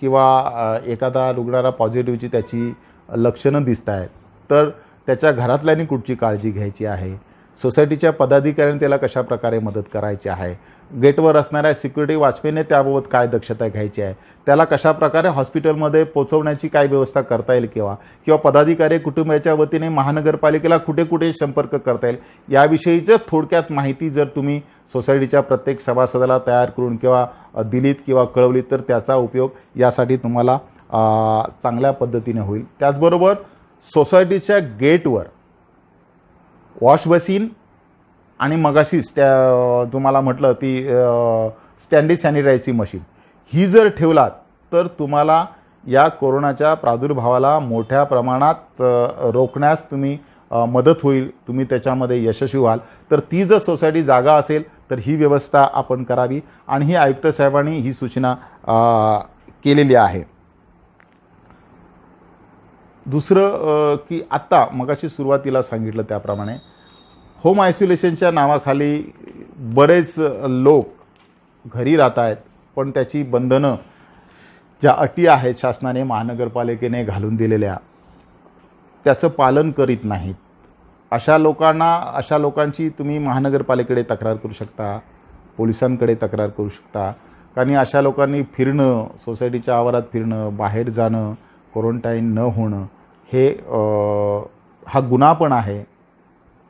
किंवा एखादा रुग्णाला पॉझिटिव्हची त्याची लक्षणं दिसत आहेत तर त्याच्या घरातल्यांनी कुठची काळजी घ्यायची आहे, सोसायटीच्या पदाधिकाऱ्यांनी त्याला कशा प्रकारे मदत करायची आहे, गेटवर असणाऱ्या सिक्युरिटी वॉचमॅनने त्याबाबत काय दक्षता घ्यायची आहे, त्याला कशा प्रकारे हॉस्पिटलमध्ये पोहोचवण्याची काय व्यवस्था करता येईल किंवा पदाधिकारी कुटुंबाच्या वतीने महानगरपालिकेला कुठे कुठे संपर्क करता येईल, याविषयीचं थोडक्यात माहिती जर तुम्ही सोसायटीच्या प्रत्येक सभासदाला तयार करून किंवा दिलीत किंवा कळवलीत तर त्याचा उपयोग यासाठी तुम्हाला चांगल्या पद्धतीने होईल. त्याचबरोबर सोसायटीच्या गेटवर वॉश बेसिन आणि मगाशीच त्या तुम्हाला म्हटलं ती स्टँडी सॅनिटायझिंग मशीन ही जर ठेवलात तर तुम्हाला या कोरोनाच्या प्रादुर्भावाला मोठ्या प्रमाणात रोखण्यास तुम्ही मदत होईल, तुम्ही त्याच्यामध्ये यशस्वी व्हाल. तर ती जर सोसायटी जागा असेल तर ही व्यवस्था आपण करावी आणि ही आयुक्त साहेबांनी ही सूचना केलेली आहे. दुसरं की आत्ता मगाशी सुरुवातीला सांगितलं त्याप्रमाणे होम आयसोलेशनच्या नावाखाली बरेच लोक घरी राहत आहेत, पण त्याची बंधनं ज्या अटी आहेत शासनाने महानगरपालिकेने घालून दिलेल्या त्याचं पालन करीत नाहीत. अशा लोकांची तुम्ही महानगरपालिकेकडे तक्रार करू शकता, पोलिसांकडे तक्रार करू शकता. कारण अशा लोकांनी फिरणं, सोसायटीच्या आवारात फिरणं, बाहेर जाणं, क्वारंटाईन न होणं हे हा गुन्हा पण आहे.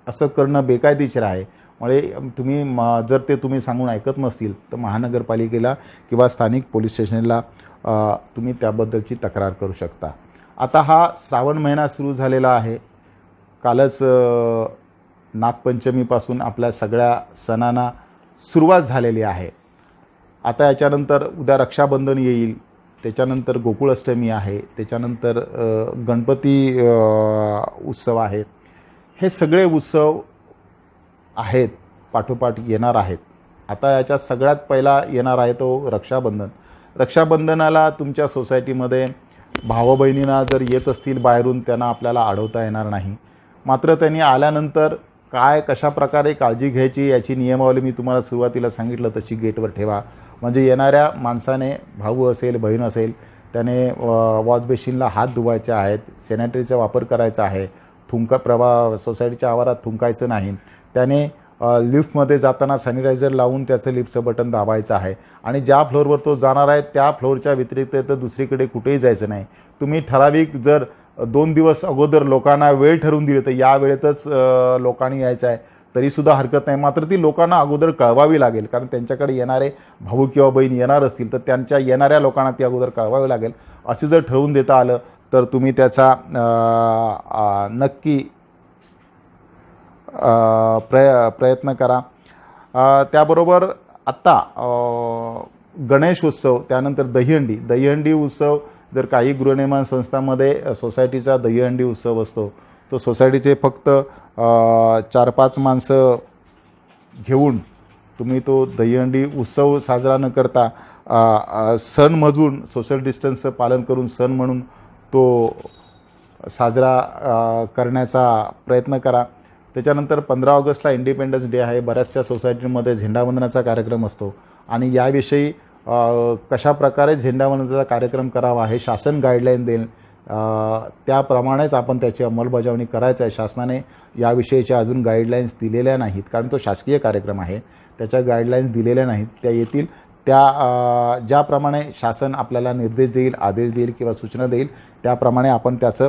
असं करणं बेकायदेशीर आहे. तुम्ही जर ते तुम्ही सांगून ऐकत नसतील तर महानगरपालिकेला किंवा स्थानिक पोलीस स्टेशनला तुम्ही त्याबद्दलची तक्रार करू शकता. आता हा श्रावण महिना सुरू झालेला आहे. कालच नागपंचमीपासून आपल्या सगळ्या सणांना सुरुवात झालेली आहे. आता याच्यानंतर उद्या रक्षाबंधन येईल, त्याच्यानंतर गोकुळाष्टमी आहे, त्याच्यानंतर गणपती उत्सव आहेत. हे सगळे उत्सव आहेत पाठोपाठ येणार आहेत. आता याच्यात सगळ्यात पहिला येणार आहे तो रक्षाबंधन. रक्षाबंधनाला तुमच्या सोसायटीमध्ये भाऊ बहिणींना जर येत असतील बाहेरून, त्यांना आपल्याला अडवता येणार नाही. मात्र त्यांनी आल्यानंतर कशा प्रकारे काळजी घ्यायची याची नियमावली मी तुम्हाला सुरुवातीला सांगितलं तशी गेटवर ठेवा. म्हणजे येणाऱ्या माणसाने, भाऊ असेल बहीण असेल, त्याने वॉशबेसिनला हात धुवायचे आहेत, सॅनिटरीचा वापर करायचा आहे, सोसायटीच्या आवारात थुंकायचं नाही, त्याने लिफ्टमध्ये जाताना सॅनिटायझर लावून त्याचं लिफ्टचं बटन दाबायचं आहे. आणि ज्या फ्लोअरवर तो जाणार आहे त्या फ्लोअरच्या व्यतिरिक्त तर दुसरीकडे कुठेही जायचं नाही. तुम्ही ठराविक जर 2 दिवस अगोदर लोकांना वेळ ठरवून दिली तर या वेळेतच लोकांनी यायचं आहे तरीसुद्धा हरकत नाही. मात्र ती लोकांना अगोदर कळवावी लागेल. कारण त्यांच्याकडे येणारे भाऊ किंवा बहीण येणार असतील तर त्यांच्या येणाऱ्या लोकांना ती अगोदर कळवावी लागेल. असे जर ठरवून देता आलं तर तुम्ही त्याचा नक्की प्रयत्न करा. त्याबरोबर आत्ता गणेशोत्सव, त्यानंतर दहीहंडी उत्सव. जर काही गृहनिर्माण संस्थांमध्ये सोसायटीचा दहीहंडी उत्सव असतो, तो सोसायटीचे फक्त 4-5 माणसं घेऊन तुम्ही तो दहीहंडी उत्सव साजरा न करता सण म्हणून, सोशल डिस्टन्सचं पालन करून सण म्हणून तो साजरा करण्याचा प्रयत्न करा. त्याच्यानंतर 15 ऑगस्टला इंडिपेंडन्स डे आहे. बऱ्याचशा सोसायटीमध्ये झेंडावंदनाचा कार्यक्रम असतो आणि याविषयी कशा प्रकारे झेंडावंदनाचा कार्यक्रम करावा हे शासन गाईडलाईन देईल. त्याप्रमाणेच आपण त्याची अंमलबजावणी करायचं आहे. शासनाने याविषयीच्या अजून गाईडलाईन्स दिलेल्या नाहीत, कारण तो शासकीय कार्यक्रम आहे. त्याच्या गाईडलाईन्स दिलेल्या नाहीत. त्या येतील त्या ज्याप्रमाणे शासन आपल्याला निर्देश देईल, आदेश देईल किंवा सूचना देईल त्याप्रमाणे आपण त्याचं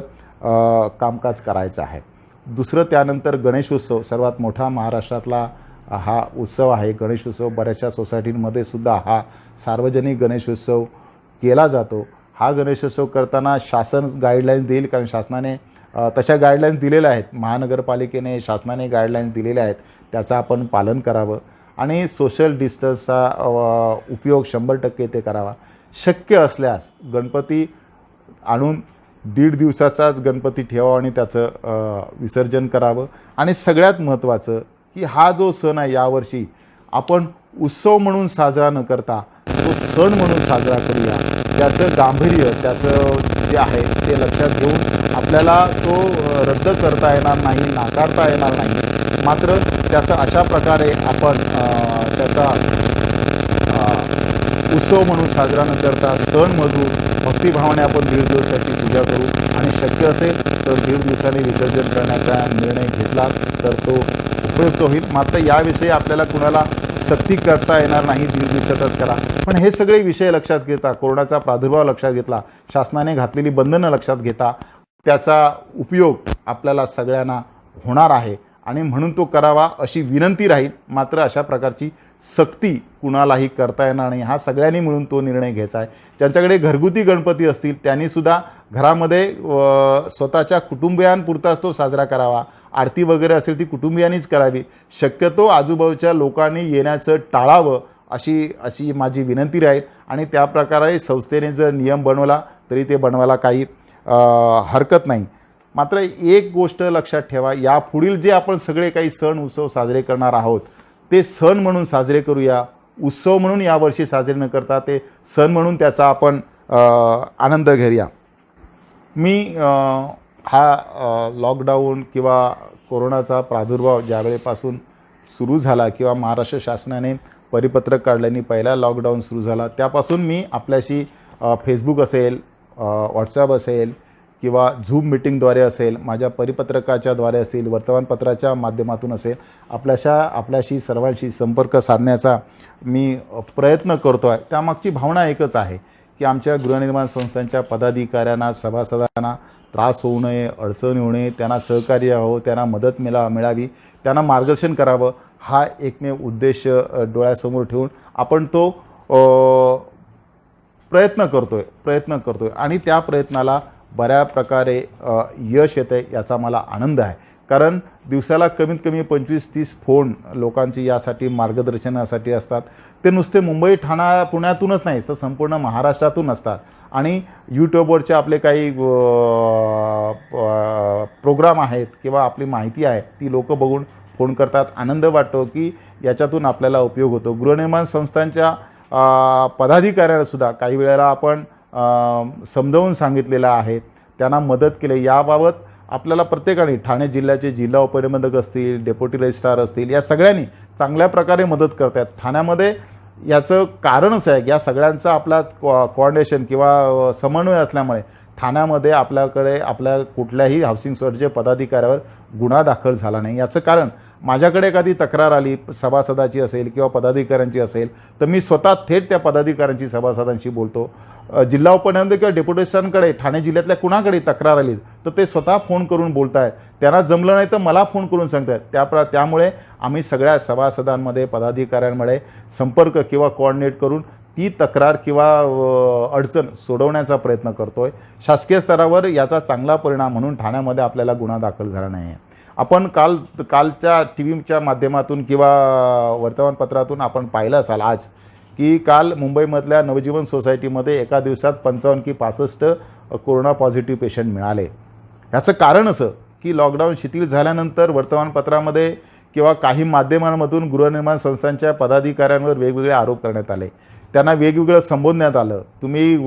कामकाज करायचं आहे. दुसरं, त्यानंतर गणेशोत्सव. सर्वात मोठा महाराष्ट्रातला हा उत्सव आहे गणेशोत्सव. बऱ्याचशा सोसायटींमध्ये सुद्धा हा सार्वजनिक गणेशोत्सव केला जातो. हा गणेशोत्सव करताना शासन गाईडलाईन्स देईल, कारण शासनाने तशा गाईडलाईन्स दिलेल्या आहेत. महानगरपालिकेने, शासनाने गाईडलाईन्स दिलेल्या आहेत. त्याचं आपण पालन करावं आणि सोशल डिस्टन्सचा उपयोग 100% ते करावा. शक्य असल्यास गणपती आणून 1.5 दिवसाचाच गणपती ठेवावा आणि त्याचं विसर्जन करावं. आणि सगळ्यात महत्त्वाचं की हा जो सण आहे यावर्षी आपण उत्सव म्हणून साजरा न करता तो सण म्हणून साजरा करूया. त्याचं गांभीर्य, त्याचं जे आहे ते लक्षात घेऊन आपल्याला तो रद्द करता येणार नाही, नाकारता येणार नाही. मात्र त्याचा अशा प्रकारे आपण त्याचा उत्सव म्हणून साजरा न करता सणमधून भक्तिभावाने आपण 1.5 दिवसाची पूजा करू आणि शक्य असेल तर 1.5 दिवसाने विसर्जन करण्याचा निर्णय घेतला तर तो उपयुक्त होईल. मात्र याविषयी आपल्याला कुणाला सक्ती करता येणार नाही, 1.5 दिवसातच करा. पण हे सगळे विषय लक्षात घेता, कोरोनाचा प्रादुर्भाव लक्षात घेतला, शासनाने घातलेली बंधनं लक्षात घेता त्याचा उपयोग आपल्याला सगळ्यांना होणार आहे आणि म्हणून तो करावा अशी विनंती राहील. मात्र अशा प्रकारची सक्ती कुणालाही करता येणार नाही. हा सगळ्यांनी मिळून तो निर्णय घ्यायचा आहे. ज्यांच्याकडे घरगुती गणपती असतील त्यांनीसुद्धा घरामध्ये स्वतःच्या कुटुंबियांपुरताच तो साजरा करावा. आरती वगैरे असेल ती कुटुंबियांनीच करावी. शक्यतो आजूबाजूच्या लोकांनी येण्याचं टाळावं अशी माझी विनंती राहील. आणि त्या प्रकारे संस्थेने जर नियम बनवला तरी ते बनवायला काही हरकत नाही. मात्र एक गोष्ट लक्षात ठेवा, यापुढील जे आपण सगळे काही सण उत्सव साजरे करणार आहोत ते सण म्हणून साजरे करूया. उत्सव म्हणून यावर्षी साजरे न करता ते सण म्हणून त्याचा आपण आनंद घेऊया. मी हा लॉकडाऊन किंवा कोरोनाचा प्रादुर्भाव ज्यावेळेपासून सुरू झाला किंवा महाराष्ट्र शासनाने परिपत्रक काढल्याने पहिला लॉकडाऊन सुरू झाला त्यापासून मी आपल्याशी फेसबुक असेल, व्हॉट्सॲप असेल किंवा झूम मिटिंगद्वारे असेल, माझ्या परिपत्रकाच्याद्वारे असेल, वर्तमानपत्राच्या माध्यमातून असेल, आपल्याशी सर्वांशी संपर्क साधण्याचा मी प्रयत्न करतो आहे. त्यामागची भावना एकच आहे की आमच्या गृहनिर्माण संस्थांच्या पदाधिकाऱ्यांना, सभासदांना त्रास होऊ नये, अडचण येऊ नये, त्यांना सहकार्य हवं, त्यांना मदत मिळावी, त्यांना मार्गदर्शन करावं, हा एकमेव उद्देश डोळ्यासमोर ठेवून आपण तो प्रयत्न करतोय आणि त्या प्रयत्नाला बऱ्या प्रकारे यश येते याचा मला आनंद आहे. कारण दिवसाला कमीत कमी 25-30 फोन लोकांची यासाठी मार्गदर्शनासाठी असतात. ते नुसते मुंबई, ठाणा, पुण्यातूनच नाही तर संपूर्ण महाराष्ट्रातून असतात. आणि यूट्यूबवरचे आपले काही प्रोग्राम आहेत किंवा आपली माहिती आहे ती लोक बघून फोन करतात. आनंद वाटतो की याच्यातून आपल्याला उपयोग होतो. गृहनिर्माण संस्थांच्या पदाधिकाऱ्यांनासुद्धा काही वेळेला आपण समजावून सांगितलेलं आहे, त्यांना मदत केली. याबाबत आपल्याला प्रत्येकाने, ठाणे जिल्ह्याचे जिल्हा उपनिबंधक असतील, डेप्युटी रजिस्ट्रार असतील, या सगळ्यांनी चांगल्या प्रकारे मदत करतात. ठाण्यामध्ये याचं कारणच आहे या सगळ्यांचा आपला कोऑर्डिनेशन किंवा समन्वय असल्यामुळे ठाण्यामध्ये आपल्या कुठल्याही हाऊसिंग सोसायटीच्या पदाधिकाऱ्यावर गुन्हा दाखल झाला नाही. याचं कारण माझ्याकडे एखादी तक्रार आली सभासदाची असेल किंवा पदाधिकाऱ्यांची असेल तर मी स्वतः थेट त्या पदाधिकाऱ्यांची, सभासदांशी बोलतो. जिल्हा उपनिबंधक किंवा डेप्युटेशनकडे, ठाणे जिल्ह्यातल्या कुणाकडे तक्रार आली तर ते स्वतः फोन करून बोलत आहेत. त्यांना जमलं नाही तर मला फोन करून सांगतात. त्यामुळे आम्ही सगळ्या सभासदांमध्ये, पदाधिकाऱ्यांमध्ये संपर्क किंवा कोऑर्डिनेट करून ती तक्रार किंवा अडचण सोडवण्याचा प्रयत्न करतोय. शासकीय स्तरावर याचा चांगला परिणाम म्हणून ठाण्यामध्ये आपल्याला गुन्हा दाखल झाला नाही आहे. आपण कालच्या टीव्हीच्या माध्यमातून किंवा वर्तमानपत्रातून आपण पाहिलं असाल आज की काल मुंबईमधल्या नवजीवन सोसायटीमध्ये एका दिवसात 55 की 65 कोरोना पॉझिटिव्ह पेशंट मिळाले. याचं कारण असं की लॉकडाऊन शिथिल झाल्यानंतर वर्तमानपत्रामध्ये किंवा काही माध्यमांमधून गृहनिर्माण संस्थांच्या पदाधिकाऱ्यांवर वेगवेगळे आरोप करण्यात आले. त्यांना वेगवेगळं संबोधण्यात आलं. तुम्ही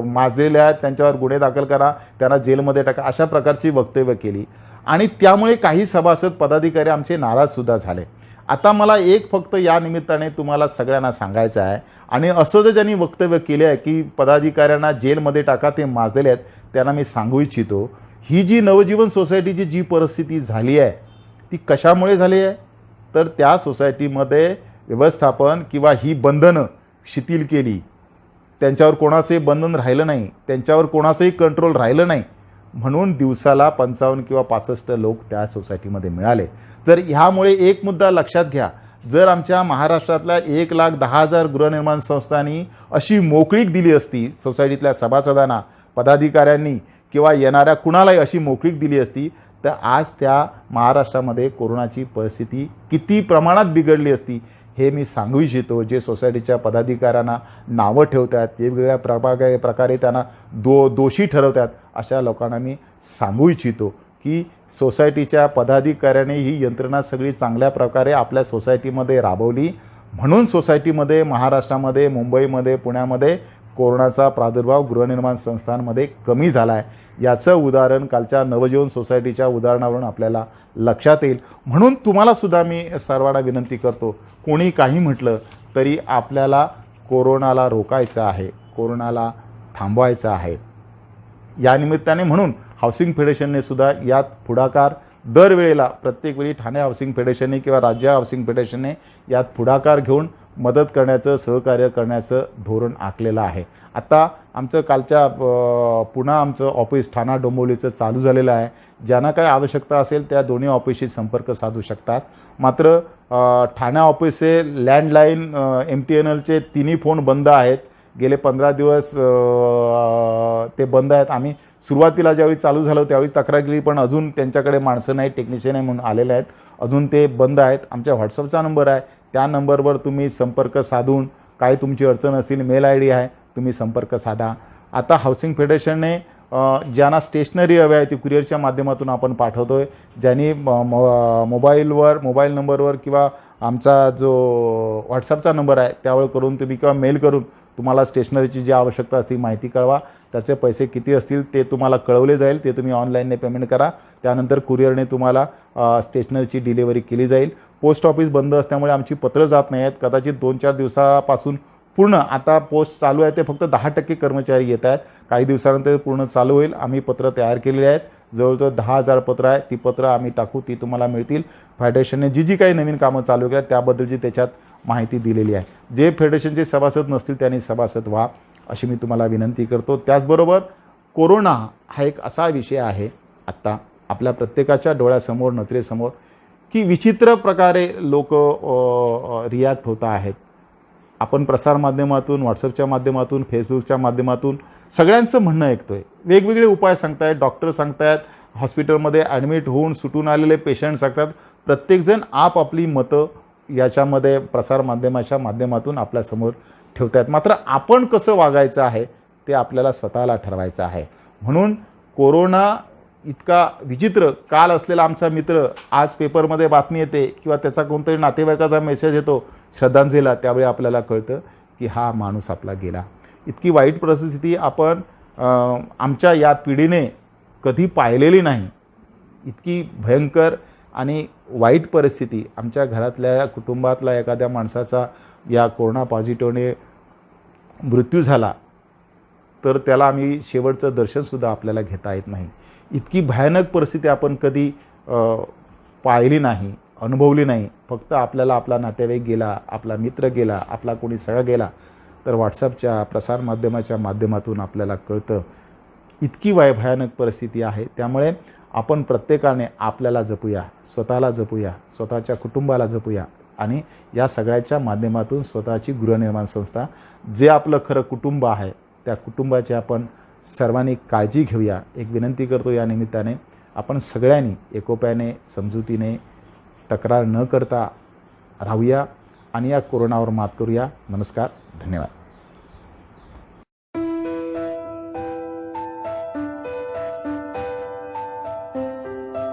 माजलेले आहेत, त्यांच्यावर गुन्हे दाखल करा, त्यांना जेलमध्ये टाका, अशा प्रकारची वक्तव्य केली. आणि त्यामुळे काही सभासद, पदाधिकारी आमचे नाराजसुद्धा झाले. आता मला एक फक्त या निमित्ताने तुम्हाला सगळ्यांना सांगायचं आहे, आणि असं जर ज्यांनी वक्तव्य केले आहे की पदाधिकाऱ्यांना जेलमध्ये टाका, ते माजलेले आहेत, त्यांना मी सांगू इच्छितो, ही जी नवजीवन सोसायटीची जी परिस्थिती झाली आहे ती कशामुळे झाली आहे तर त्या सोसायटीमध्ये व्यवस्थापन किंवा ही बंधनं शिथिल केली. त्यांच्यावर कोणाचंही बंधन राहिलं नाही, त्यांच्यावर कोणाचंही कंट्रोल राहिलं नाही, म्हणून दिवसाला 55 किंवा 65 लोक त्या सोसायटीमध्ये मिळाले. तर ह्यामुळे एक मुद्दा लक्षात घ्या, जर आमच्या महाराष्ट्रातल्या 1,10,000 गृहनिर्माण संस्थांनी अशी मोकळीक दिली असती, सोसायटीतल्या सभासदांना, पदाधिकाऱ्यांनी किंवा येणाऱ्या कुणालाही अशी मोकळीक दिली असती, तर आज त्या महाराष्ट्रामध्ये कोरोनाची परिस्थिती किती प्रमाणात बिघडली असती हे मी सांगू इच्छितो. जे सोसायटीच्या पदाधिकाऱ्यांना नावं ठेवतात, वेगवेगळ्या प्रकारे त्यांना दोषी ठरवतात, अशा लोकांना मी सांगू इच्छितो की सोसायटीच्या पदाधिकाऱ्यांनी ही यंत्रणा सगळी चांगल्या प्रकारे आपल्या सोसायटीमध्ये राबवली, म्हणून सोसायटीमध्ये, महाराष्ट्रामध्ये, मुंबईमध्ये, पुण्यामध्ये कोरोनाचा प्रादुर्भाव गृहनिर्माण संस्थांमध्ये कमी झाला आहे. याचं उदाहरण कालच्या नवजीवन सोसायटीच्या उदाहरणावरून आपल्याला लक्षात येईल. म्हणून तुम्हालासुद्धा मी सर्वांना विनंती करतो, कोणी काही म्हटलं तरी आपल्याला कोरोनाला रोखायचं आहे, कोरोनाला थांबवायचं आहे. या निमित्ताने म्हणून हाऊसिंग फेडरेशनने सुद्धा यात पुढाकार दरवेळेला, प्रत्येक वेळी ठाणे हाऊसिंग फेडरेशनने किंवा राज्य हाऊसिंग फेडरेशनने यात पुढाकार घेऊन मदत करण्याचं, सहकार्य करण्याचं धोरण आखलेलं आहे. आता आमचं कालच्या पुन्हा आमचं ऑफिस ठाणा डोंबिवलीचं चालू झालेलं आहे. ज्यांना काही आवश्यकता असेल त्या दोन्ही ऑफिसशी संपर्क साधू शकतात. मात्र ठाणे ऑफिसचे लँडलाईन, MTNLचे तिन्ही फोन बंद आहेत. गेले 15 दिवस ते बंद आहेत. आम्ही सुरुवातीला ज्यावेळी चालू झालं त्यावेळी तक्रार केली, पण अजून त्यांच्याकडे माणसं नाही, टेक्निशियन आहे म्हणून आलेले आहेत, अजून ते बंद आहेत. आमच्या व्हॉट्सअपचा नंबर आहे, त्या नंबरवर तुम्ही संपर्क साधून काय तुमची अडचण असतील, मेल ID आहे, तुम्ही संपर्क साधा. आता हाऊसिंग फेडरेशनने ज्यांना स्टेशनरी हवी आहे ती कुरिअरच्या माध्यमातून आपण पाठवतो आहे. ज्यांनी मोबाईल नंबरवर किंवा आमचा जो व्हॉट्सअपचा नंबर आहे त्यावर करून तुम्ही किंवा मेल करून तुम्हाला स्टेशनरीची जी आवश्यकता असते माहिती कळवा. त्याचे पैसे किती असतील ते तुम्हाला कळवले जाईल, ते तुम्ही ऑनलाईनने पेमेंट करा. त्यानंतर कुरिअरने तुम्हाला स्टेशनरीची डिलिव्हरी केली जाईल. पोस्ट ऑफिस बंद असल्यामुळे आमची पत्रं जात नाही आहेत. कदाचित 2-4 दिवसापासून पूर्ण आता पोस्ट चालू आहे ते फक्त 10% कर्मचारी येत आहेत. काही दिवसानंतर पूर्ण चालू होईल. आम्ही पत्र तयार केलेली आहेत. जवळजवळ 10,000 पत्र आहे. ती पत्र आम्ही टाकू, ती तुम्हाला मिळतील. फेडरेशनने जी काही नवीन कामं चालू केली त्याबद्दलची त्याच्यात माहिती दिलेली आहे. जे फेडरेशनचे सभासद नसतील त्यांनी सभासद व्हा अशी मी तुम्हाला विनंती करतो. त्याचबरोबर कोरोना हा एक असा विषय आहे आत्ता आपल्या प्रत्येकाच्या डोळ्यासमोर नजरेसमोर की विचित्र प्रकारे लोक रिॲक्ट होत आहेत. आपण प्रसारमाध्यमातून, व्हॉट्सअपच्या माध्यमातून, फेसबुकच्या माध्यमातून सगळ्यांचं म्हणणं ऐकतोय. वेगवेगळे उपाय सांगतायत, डॉक्टर सांगतायत, हॉस्पिटलमध्ये ॲडमिट होऊन सुटून आलेले पेशंट सांगतात. प्रत्येकजण आपापली मतं याच्यामध्ये प्रसारमाध्यमाच्या माध्यमातून आपल्यासमोर ठेवतायत. मात्र आपण कसं वागायचं आहे ते आपल्याला स्वतःला ठरवायचं आहे. म्हणून कोरोना इतका विचित्र, काल असलेला आमचा मित्र आज पेपरमध्ये बातमी येते किंवा त्याचा कोणतरी नातेवाईकाचा मेसेज येतो श्रद्धांजलीला, त्यावेळी आपल्याला कळतं की हा माणूस आपला गेला. इतकी वाईट परिस्थिती आपण आमच्या या पिढीने कधी पाहिलेली नाही. इतकी भयंकर आणि वाईट परिस्थिती आमच्या घरातल्या कुटुंबातला एखाद्या माणसाचा या कोरोना पॉझिटिव्हने मृत्यू झाला तर त्याला आम्ही शेवटचं दर्शनसुद्धा आपल्याला घेता येत नाही. इतकी भयानक परिस्थिती आपण कधी पाहिली नाही, अनुभवली नाही. फक्त आपल्याला आपला नातेवाईक गेला, आपला मित्र गेला, आपला कोणी सगळा गेला तर व्हॉट्सअपच्या प्रसारमाध्यमाच्या माध्यमातून आपल्याला कळतं. इतकी भयानक परिस्थिती आहे. त्यामुळे आपण प्रत्येकाने आपल्याला जपूया, स्वतःला जपूया, स्वतःच्या कुटुंबाला जपूया आणि या सगळ्याच्या माध्यमातून स्वतःची गृहनिर्माण संस्था जे आपलं खरं कुटुंब आहे त्या कुटुंबाची आपण सर्वांनी काळजी घेऊया. एक विनंती करतो या निमित्ताने आपण सगळ्यांनी एकोप्याने, समजुतीने, तक्रार न करता राहूया आणि या कोरोनावर मात करूया. नमस्कार, धन्यवाद.